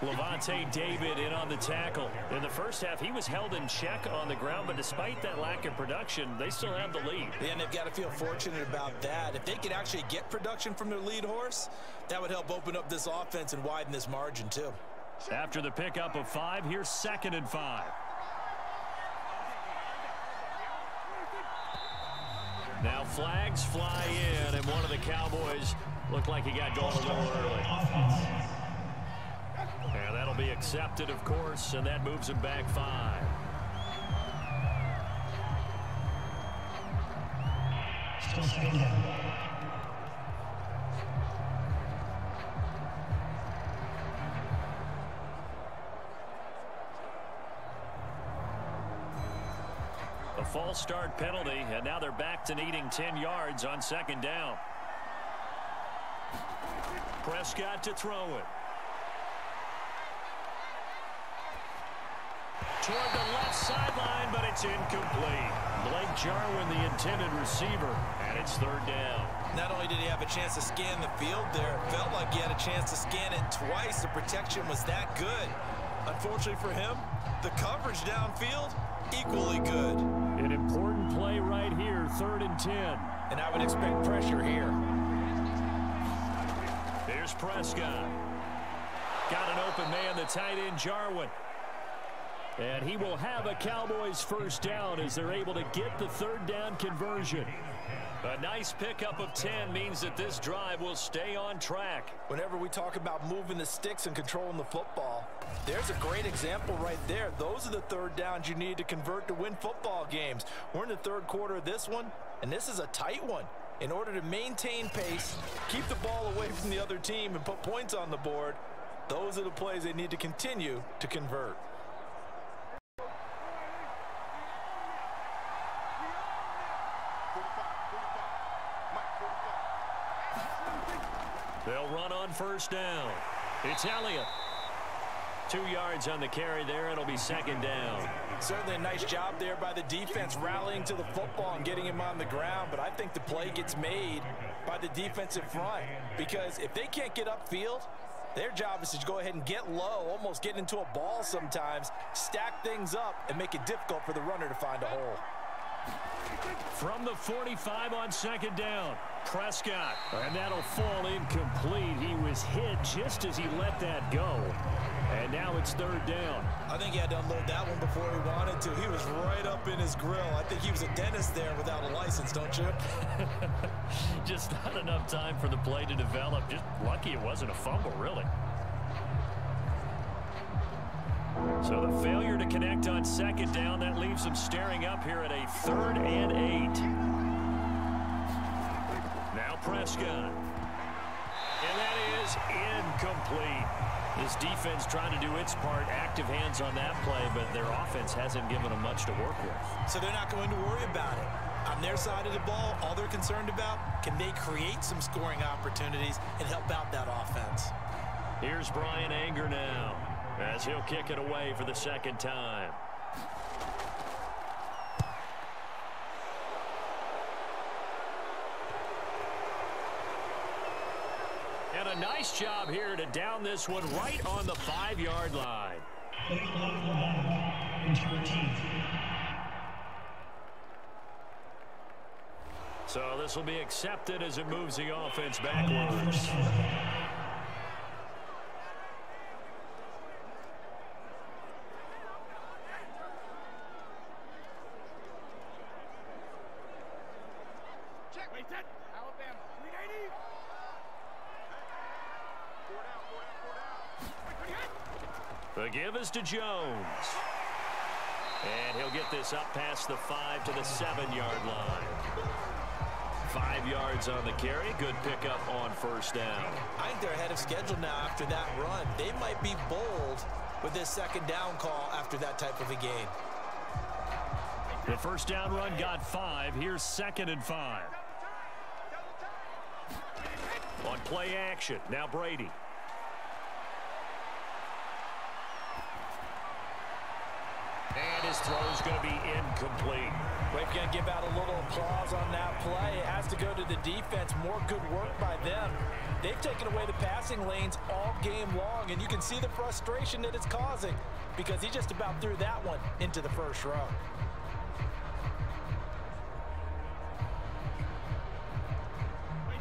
Levante David in on the tackle. In the first half, he was held in check on the ground, but despite that lack of production, they still have the lead. Yeah, and they've got to feel fortunate about that. If they could actually get production from their lead horse, that would help open up this offense and widen this margin, too. After the pickup of 5, here's 2nd and 5. Now flags fly in, and one of the Cowboys looked like he got going a little early. And that'll be accepted, of course, and that moves him back 5. A false start penalty, and now they're back to needing 10 yards on 2nd down. Prescott to throw it. Toward the left sideline, but it's incomplete. Blake Jarwin, the intended receiver, and it's 3rd down. Not only did he have a chance to scan the field there, it felt like he had a chance to scan it twice. The protection was that good. Unfortunately for him, the coverage downfield, equally good. An important play right here, 3rd and 10. And I would expect pressure here. Here's Prescott. Got an open man, the tight end, Jarwin. And he will have a Cowboys 1st down as they're able to get the 3rd down conversion. A nice pickup of 10 means that this drive will stay on track. Whenever we talk about moving the sticks and controlling the football, there's a great example right there. Those are the 3rd downs you need to convert to win football games. We're in the 3rd quarter of this one, and this is a tight one. In order to maintain pace, keep the ball away from the other team, and put points on the board, those are the plays they need to continue to convert. They'll run on 1st down. It's Elliott. 2 yards on the carry there. It'll be 2nd down. Certainly a nice job there by the defense rallying to the football and getting him on the ground, but I think the play gets made by the defensive front, because if they can't get upfield, their job is to go ahead and get low, almost get into a ball sometimes, stack things up, and make it difficult for the runner to find a hole. From the 45 on 2nd down, Prescott. And that'll fall incomplete. He was hit just as he let that go. And now it's 3rd down. I think he had to unload that one before he wanted to. He was right up in his grill. I think he was a dentist there without a license, don't you? Just not enough time for the play to develop. Just lucky it wasn't a fumble, really. So the failure to connect on 2nd down, that leaves them staring up here at a 3rd and 8. Now Prescott. And that is incomplete. This defense trying to do its part, active hands on that play, but their offense hasn't given them much to work with. So they're not going to worry about it. On their side of the ball, all they're concerned about, can they create some scoring opportunities and help out that offense? Here's Brian Anger now, as he'll kick it away for the 2nd time. And a nice job here to down this one right on the 5-yard line. So this will be accepted as it moves the offense backwards. The give is to Jones. And he'll get this up past the 5 to the 7-yard line. 5 yards on the carry. Good pickup on 1st down. I think they're ahead of schedule now after that run. They might be bold with this 2nd down call after that type of a game. The 1st down run got 5. Here's 2nd and 5. On play action. Now Brady. And his throw is going to be incomplete. We're going to give out a little applause on that play. It has to go to the defense. More good work by them. They've taken away the passing lanes all game long, and you can see the frustration that it's causing because he just about threw that one into the 1st row.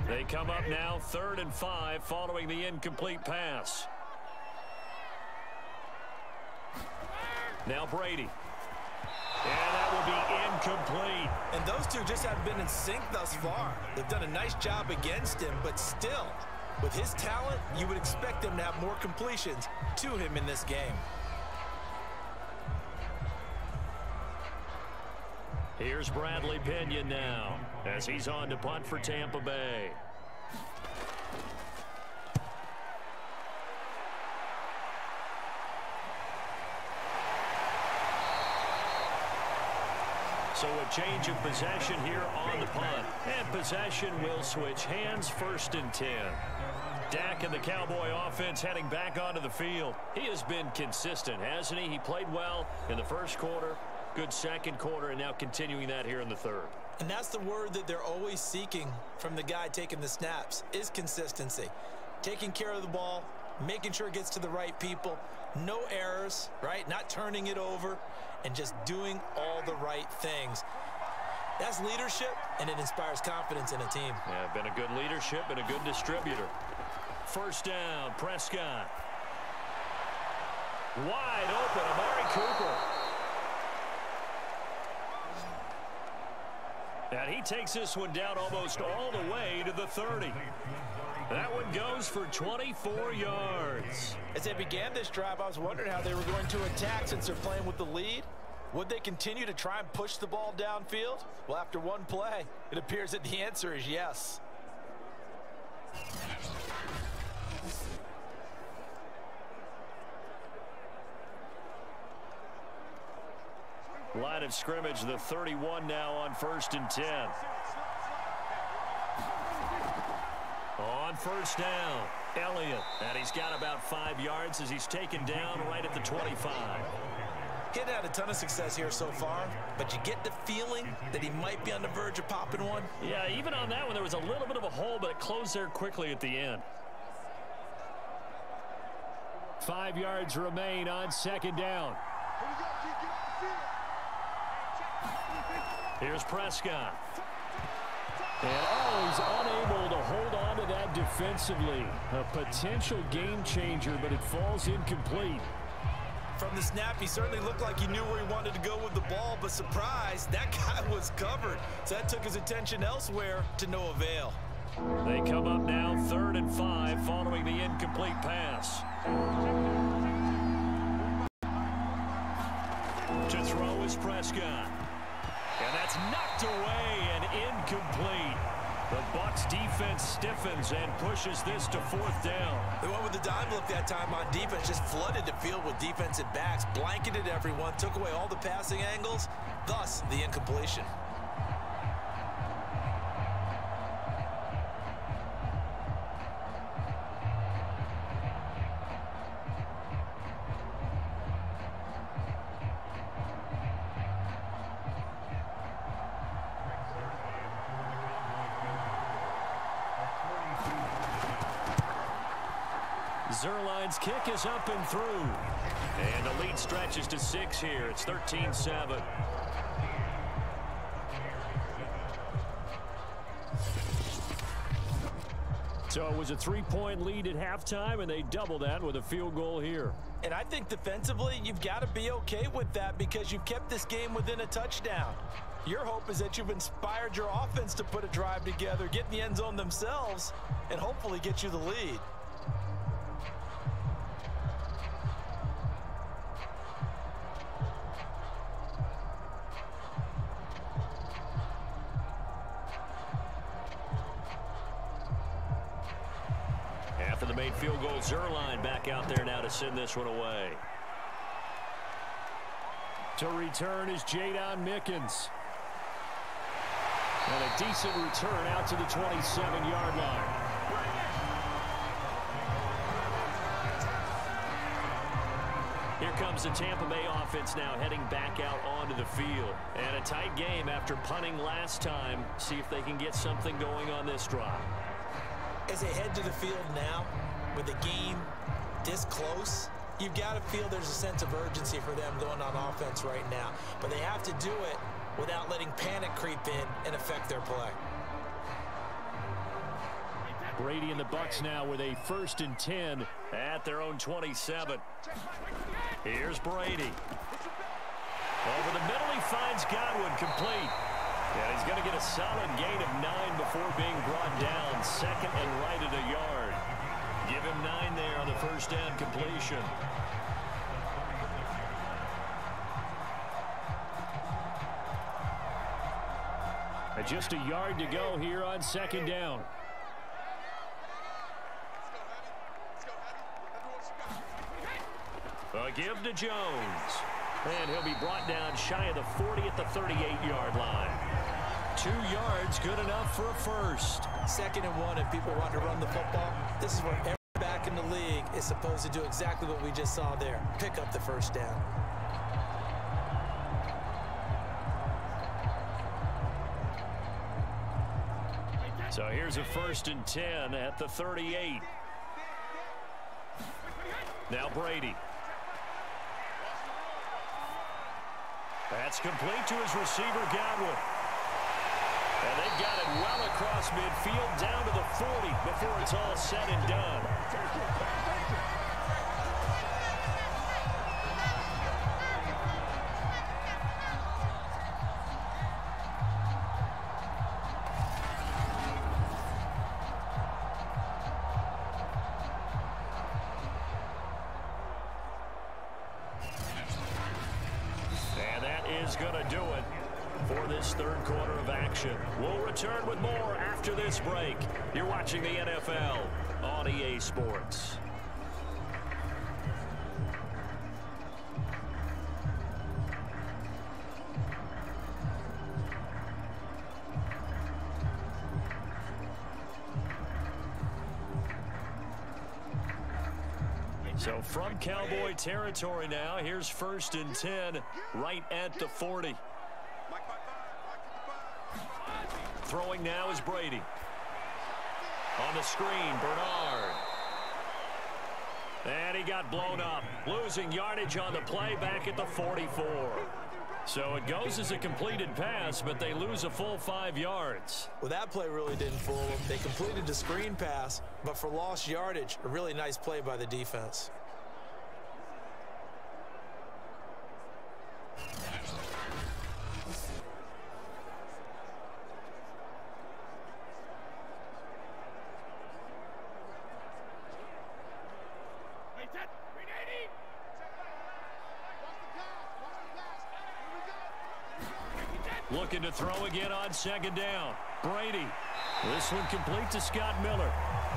They come up now 3rd and 5 following the incomplete pass. Now Brady. And that will be incomplete. And those two just haven't been in sync thus far. They've done a nice job against him, but still, with his talent, you would expect them to have more completions to him in this game. Here's Bradley Pinion now as he's on to punt for Tampa Bay. So a change of possession here on the punt. And possession will switch hands, 1st and 10. Dak and the Cowboy offense heading back onto the field. He has been consistent, hasn't he? He played well in the first quarter, good second quarter, and now continuing that here in the third. And that's the word that they're always seeking from the guy taking the snaps, is consistency. Taking care of the ball, making sure it gets to the right people, no errors, right? Not turning it over, and just doing all the right things. That's leadership, and it inspires confidence in a team. Yeah, been a good leadership and a good distributor. 1st down, Prescott. Wide open, Amari Cooper. And he takes this one down almost all the way to the 30. That one goes for 24 yards. As they began this drive, I was wondering how they were going to attack since they're playing with the lead. Would they continue to try and push the ball downfield? Well, after one play, it appears that the answer is yes. Line of scrimmage, the 31 now on 1st and 10. On 1st down, Elliott. And he's got about 5 yards as he's taken down right at the 25. He hadn't had a ton of success here so far, but you get the feeling that he might be on the verge of popping one. Yeah, even on that one, there was a little bit of a hole, but it closed there quickly at the end. 5 yards remain on 2nd down. Here's Prescott. And he's unable to hold on to that defensively. A potential game changer, but it falls incomplete. From the snap, he certainly looked like he knew where he wanted to go with the ball, but surprise, that guy was covered. So that took his attention elsewhere to no avail. They come up now 3rd and 5 following the incomplete pass. To throw is Prescott. And that's knocked away and incomplete. The Bucs defense stiffens and pushes this to 4th down. They went with the dime look that time on defense, just flooded the field with defensive backs, blanketed everyone, took away all the passing angles, thus the incompletion. Zerline's kick is up and through. And the lead stretches to 6 here. It's 13-7. So it was a 3-point lead at halftime, and they double that with a field goal here. And I think defensively, you've got to be okay with that because you've kept this game within a touchdown. Your hope is that you've inspired your offense to put a drive together, get in the end zone themselves, and hopefully get you the lead. After the made field goal, Zerline back out there now to send this one away. To return is Jadon Mickens. And a decent return out to the 27-yard line. Here comes the Tampa Bay offense now heading back out onto the field. And a tight game after punting last time. See if they can get something going on this drive. As they head to the field now, with the game this close, you've got to feel there's a sense of urgency for them going on offense right now. But they have to do it without letting panic creep in and affect their play. Brady and the Bucs now with a 1st and 10 at their own 27. Here's Brady. Over the middle, he finds Godwin, complete. Yeah, he's going to get a solid gain of 9 before being brought down. Second and right at a yard. Give him 9 there on the first down completion. Just a yard to go here on second down. A give to Jones. And he'll be brought down shy of the 40 at the 38-yard line. 2 yards, good enough for a first. 2nd and 1, if people want to run the football, this is where every back in the league is supposed to do exactly what we just saw there. Pick up the first down. So here's a 1st and 10 at the 38. Now Brady. That's complete to his receiver, Godwin. And they've got it well across midfield down to the 40 before it's all said and done. Going to do it for this third quarter of action. We'll return with more after this break. You're watching the NFL on EA Sports. So from Cowboy territory now, here's 1st and 10 right at the 40. Throwing now is Brady. On the screen, Bernard. And he got blown up. Losing yardage on the play back at the 44. So it goes as a completed pass, but they lose a full 5 yards. Well, that play really didn't fool them. They completed the screen pass, but for lost yardage, a really nice play by the defense. Looking to throw again on 2nd down. Brady. This one complete to Scott Miller.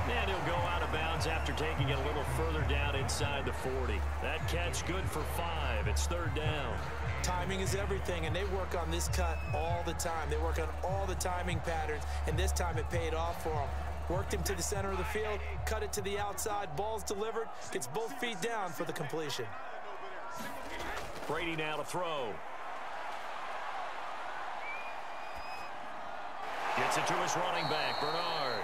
And he'll go out of bounds after taking it a little further down inside the 40. That catch good for 5. It's 3rd down. Timing is everything, and they work on this cut all the time. They work on all the timing patterns, and this time it paid off for them. Worked him to the center of the field, cut it to the outside, ball's delivered, gets both feet down for the completion. Brady now to throw. Gets it to his running back, Bernard.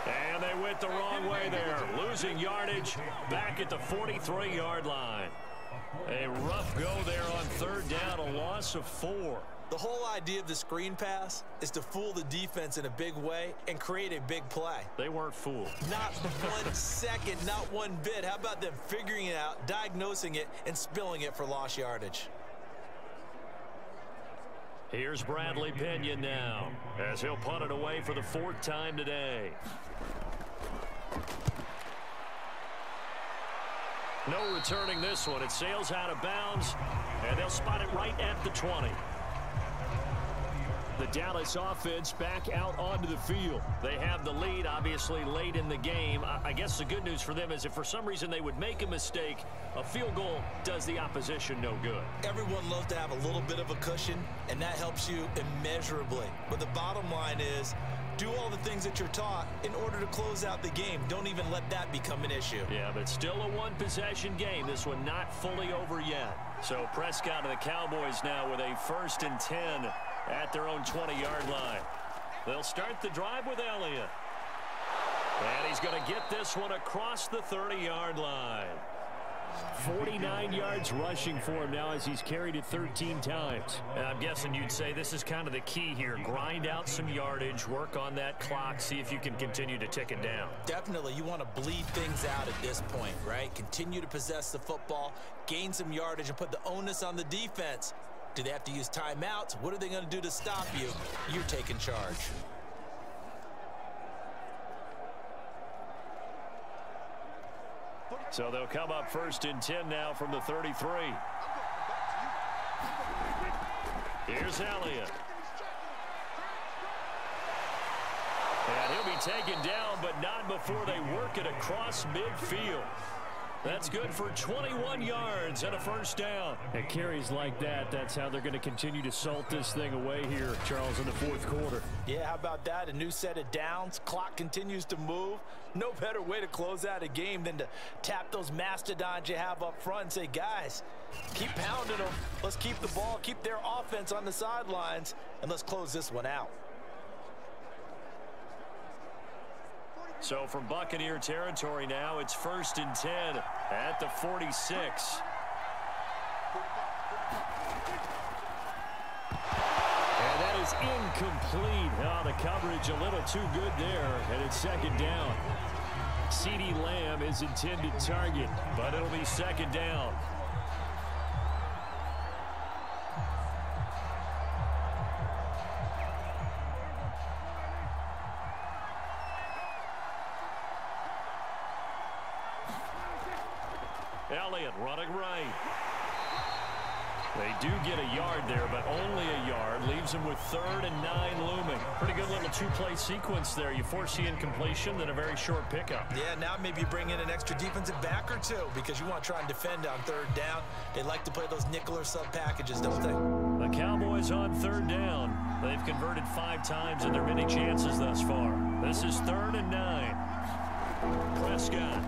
And they went the wrong way there. Losing yardage back at the 43-yard line. A rough go there on 3rd down, a loss of 4. The whole idea of the screen pass is to fool the defense in a big way and create a big play. They weren't fooled. Not 1 second, not one bit. How about them figuring it out, diagnosing it, and spilling it for lost yardage? Here's Bradley Pinion now, as he'll punt it away for the 4th time today. No returning this one. It sails out of bounds, and they'll spot it right at the 20. The Dallas offense back out onto the field. They have the lead, obviously, late in the game. I guess the good news for them is if for some reason they would make a mistake, a field goal does the opposition no good. Everyone loves to have a little bit of a cushion, and that helps you immeasurably. But the bottom line is, do all the things that you're taught in order to close out the game. Don't even let that become an issue. Yeah, but it's still a one-possession game. This one not fully over yet. So Prescott and the Cowboys now with a 1st and 10 at their own 20-yard line. They'll start the drive with Elliott. And he's going to get this one across the 30-yard line. 49 yards rushing for him now as he's carried it 13 times. And I'm guessing you'd say this is kind of the key here. Grind out some yardage, work on that clock, see if you can continue to tick it down. Definitely, you want to bleed things out at this point, right? Continue to possess the football, gain some yardage, and put the onus on the defense. Do they have to use timeouts? What are they going to do to stop you? You're taking charge. So they'll come up first and 10 now from the 33. Here's Elliott. And he'll be taken down, but not before they work it across midfield. That's good for 21 yards and a first down. And carries like that, that's how they're going to continue to salt this thing away here, Charles, in the fourth quarter. Yeah, how about that? A new set of downs. Clock continues to move. No better way to close out a game than to tap those mastodons you have up front and say, guys, keep pounding them. Let's keep the ball, keep their offense on the sidelines, and let's close this one out. So from Buccaneer territory now, it's first and 10 at the 46. And that is incomplete. Oh, the coverage a little too good there, and it's second down. CeeDee Lamb is intended target, but it'll be second down. Elliott running right. They do get a yard there, but only a yard. Leaves them with 3rd and 9 looming. Pretty good little two-play sequence there. You force the incompletion, then a very short pickup. Yeah, now maybe you bring in an extra defensive back or two because you want to try and defend on 3rd down. They like to play those nickel or sub packages, don't they? The Cowboys on 3rd down. They've converted 5 times in their many chances thus far. This is 3rd and 9. Prescott.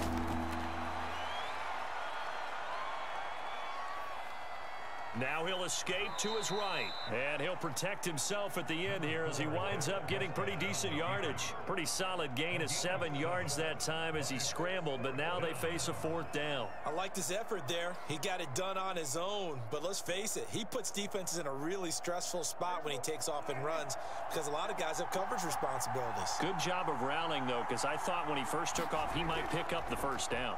Now he'll escape to his right, and he'll protect himself at the end here as he winds up getting pretty decent yardage. Pretty solid gain of 7 yards that time as he scrambled, but now they face a 4th down. I like this effort there. He got it done on his own, but let's face it, he puts defenses in a really stressful spot when he takes off and runs because a lot of guys have coverage responsibilities. Good job of rallying, though, because I thought when he first took off, he might pick up the first down.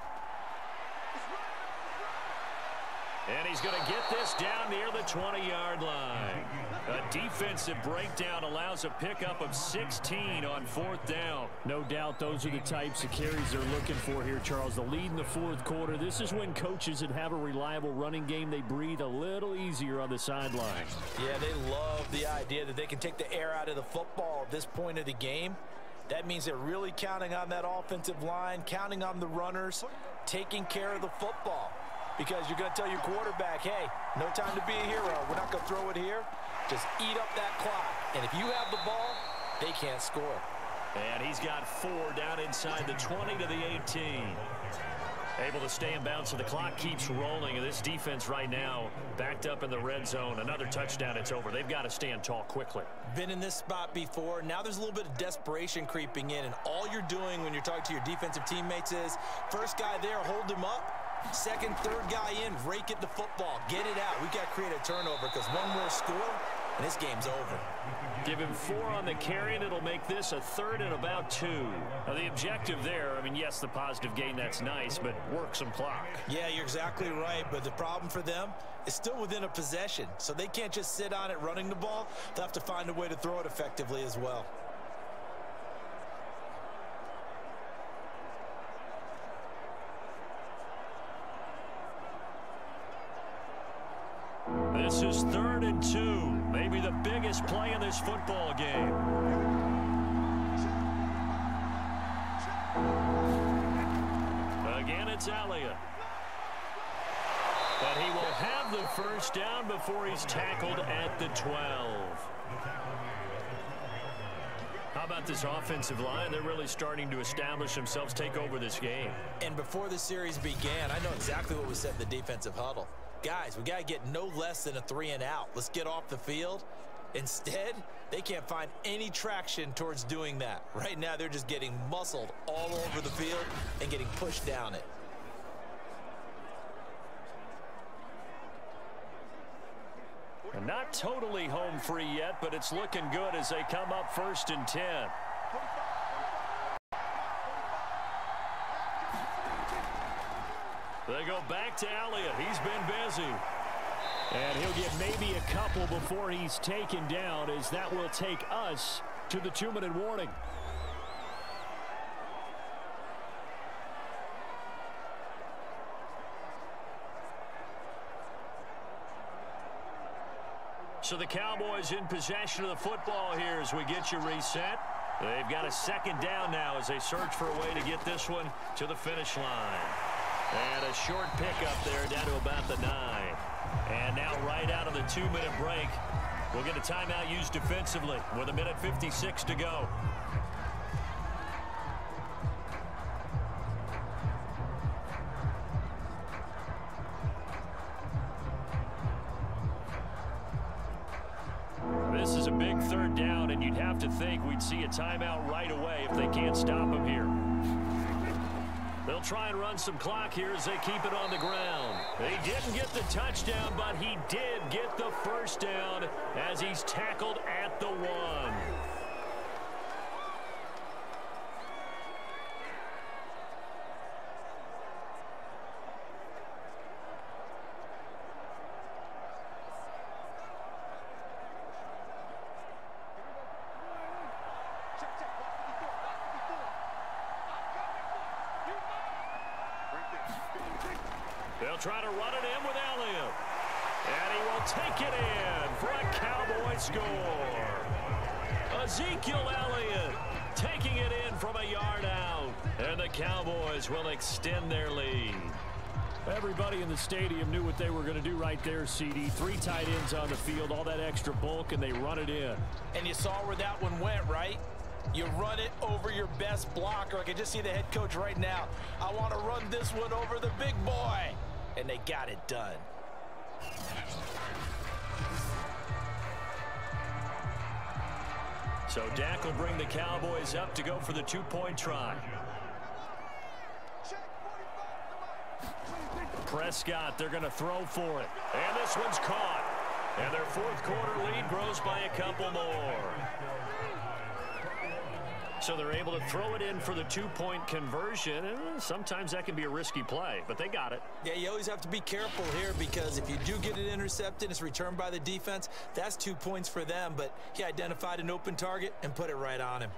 And he's going to get this down near the 20-yard line. A defensive breakdown allows a pickup of 16 on 4th down. No doubt those are the types of carries they're looking for here, Charles. The lead in the fourth quarter. This is when coaches that have a reliable running game, they breathe a little easier on the sideline. Yeah, they love the idea that they can take the air out of the football at this point of the game. That means they're really counting on that offensive line, counting on the runners, taking care of the football. Because you're going to tell your quarterback, hey, no time to be a hero. We're not going to throw it here. Just eat up that clock. And if you have the ball, they can't score. And he's got 4 down inside the 20 to the 18. Able to stay in bounds, so the clock keeps rolling. And this defense right now backed up in the red zone. Another touchdown, it's over. They've got to stand tall quickly. Been in this spot before. Now there's a little bit of desperation creeping in. And all you're doing when you're talking to your defensive teammates is, first guy there, hold him up. Second, 3rd guy in, rake at the football. Get it out. We got to create a turnover because one more score, and this game's over. Give him 4 on the carry, and it'll make this a 3rd and about 2. Now, the objective there, I mean, yes, the positive gain, that's nice, but work some clock. Yeah, you're exactly right, but the problem for them is still within a possession, so they can't just sit on it running the ball. They'll have to find a way to throw it effectively as well. This is 3rd and 2. Maybe the biggest play in this football game. Again, it's Elliott. But he will have the first down before he's tackled at the 12. How about this offensive line? They're really starting to establish themselves, take over this game. And before the series began, I know exactly what was said in the defensive huddle. Guys, we got to get no less than a 3 and out. Let's get off the field. Instead, they can't find any traction towards doing that. Right now, they're just getting muscled all over the field and getting pushed down it. Not totally home free yet, but it's looking good as they come up 1st and 10. They go back to Elliott. He's been busy. And he'll get maybe a couple before he's taken down, as that will take us to the 2-minute warning. So the Cowboys in possession of the football here as we get you reset. They've got a 2nd down now as they search for a way to get this one to the finish line. And a short pickup there down to about the 9. And now right out of the 2-minute break, we'll get a timeout used defensively with 1:56 to go. This is a big 3rd down, and you'd have to think we'd see a timeout right away if they can't stop him here. They'll try and run some clock here as they keep it on the ground. They didn't get the touchdown, but he did get the 1st down as he's tackled at the 1. They'll try to run it in with Elliott. And he will take it in for a Cowboy score. Ezekiel Elliott taking it in from a yard out. And the Cowboys will extend their lead. Everybody in the stadium knew what they were going to do right there, CD. 3 tight ends on the field, all that extra bulk, and they run it in. And you saw where that one went, right? You run it over your best blocker. I can just see the head coach right now. I want to run this one over the big boy. And they got it done. So Dak will bring the Cowboys up to go for the 2-point try. Prescott, they're going to throw for it. And this one's caught. And their 4th quarter lead grows by a couple more. So they're able to throw it in for the 2-point conversion. And sometimes that can be a risky play, but they got it. Yeah, you always have to be careful here because if you do get it intercepted, it's returned by the defense. That's 2 points for them, but he identified an open target and put it right on him.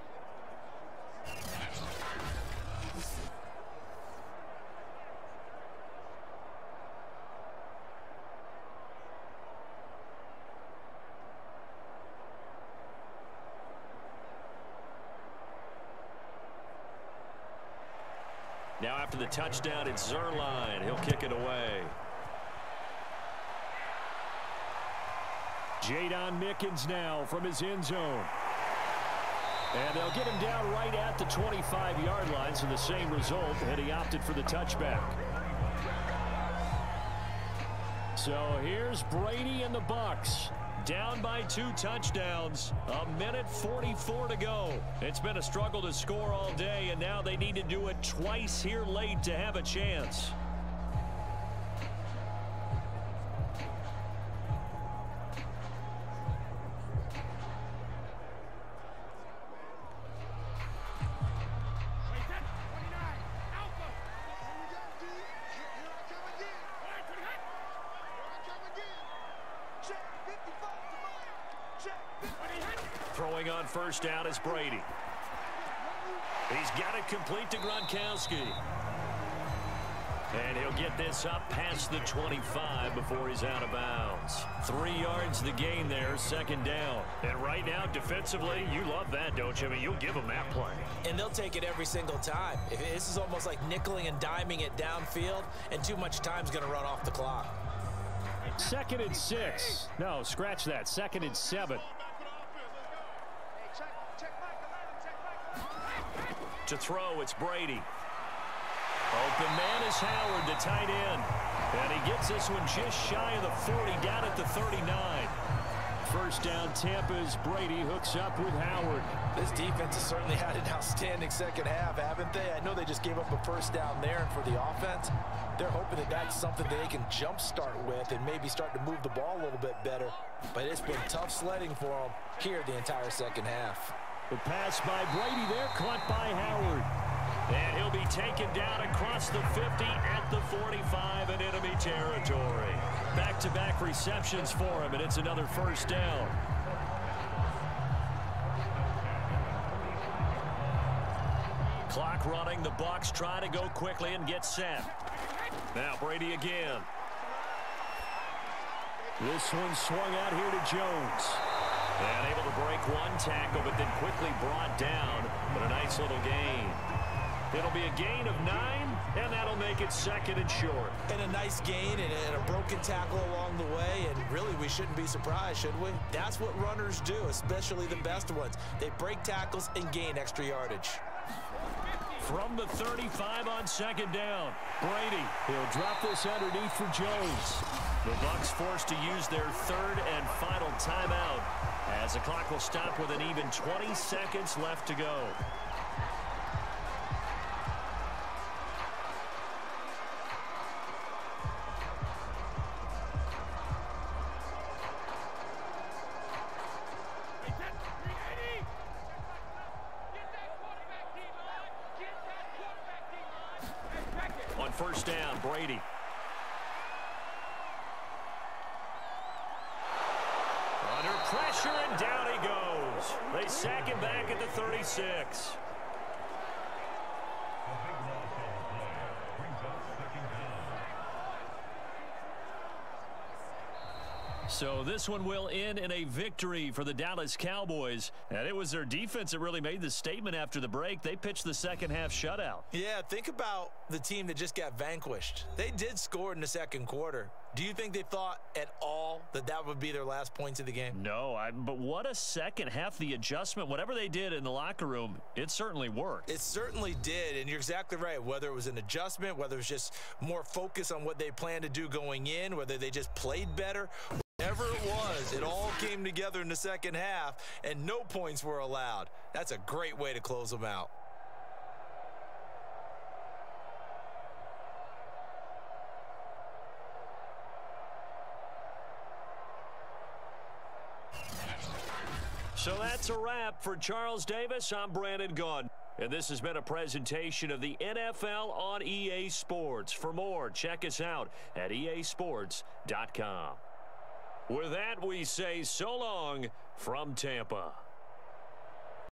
Now after the touchdown, it's Zerline. He'll kick it away. Jadon Mickens now from his end zone. And they'll get him down right at the 25-yard line, so the same result, and he opted for the touchback. So here's Brady and the Bucs. Down by 2 touchdowns. 1:44 to go. It's been a struggle to score all day, and now they need to do it twice here late to have a chance. Throwing on 1st down is Brady. He's got it complete to Gronkowski. And he'll get this up past the 25 before he's out of bounds. 3 yards the gain there, 2nd down. And right now, defensively, you love that, don't you? I mean, you'll give them that play. And they'll take it every single time. This is almost like nickeling and diming it downfield, and too much time's going to run off the clock. 2nd and 6. No, scratch that. 2nd and 7. To throw, it's Brady. Open man is Howard, the tight end. And he gets this one just shy of the 40, down at the 39. first down, Tampa's Brady hooks up with Howard. This defense has certainly had an outstanding second half, haven't they? I know they just gave up a first down there, and for the offense, they're hoping that that's something that they can jumpstart with and maybe start to move the ball a little bit better. But it's been tough sledding for them here the entire second half. The pass by Brady there, caught by Howard. And he'll be taken down across the 50 at the 45 in enemy territory. Back-to-back receptions for him, and it's another first down. Clock running. The Bucs try to go quickly and get set. Now Brady again. This one swung out here to Jones. And able to break one tackle, but then quickly brought down. But a nice little gain. It'll be a gain of 9, and that'll make it second and short. And a nice gain and a broken tackle along the way, and really we shouldn't be surprised, should we? That's what runners do, especially the best ones. They break tackles and gain extra yardage. From the 35 on second down, Brady. He'll drop this underneath for Jones. The Bucs forced to use their third and final timeout as the clock will stop with an even 20 seconds left to go. On first down, Brady. Under pressure, and down he goes. They sack him back at the 36. So this one will end in a victory for the Dallas Cowboys. And it was their defense that really made the statement after the break. They pitched the second half shutout. Yeah, think about the team that just got vanquished. They did score in the second quarter. Do you think they thought at all that that would be their last points of the game? No, but what a second half. The adjustment, whatever they did in the locker room, it certainly worked. It certainly did, and you're exactly right. Whether it was an adjustment, whether it was just more focus on what they planned to do going in, whether they just played better, whatever it was, it all came together in the second half, and no points were allowed. That's a great way to close them out. So that's a wrap for Charles Davis. I'm Brandon Gunn. And this has been a presentation of the NFL on EA Sports. For more, check us out at easports.com. With that, we say so long from Tampa.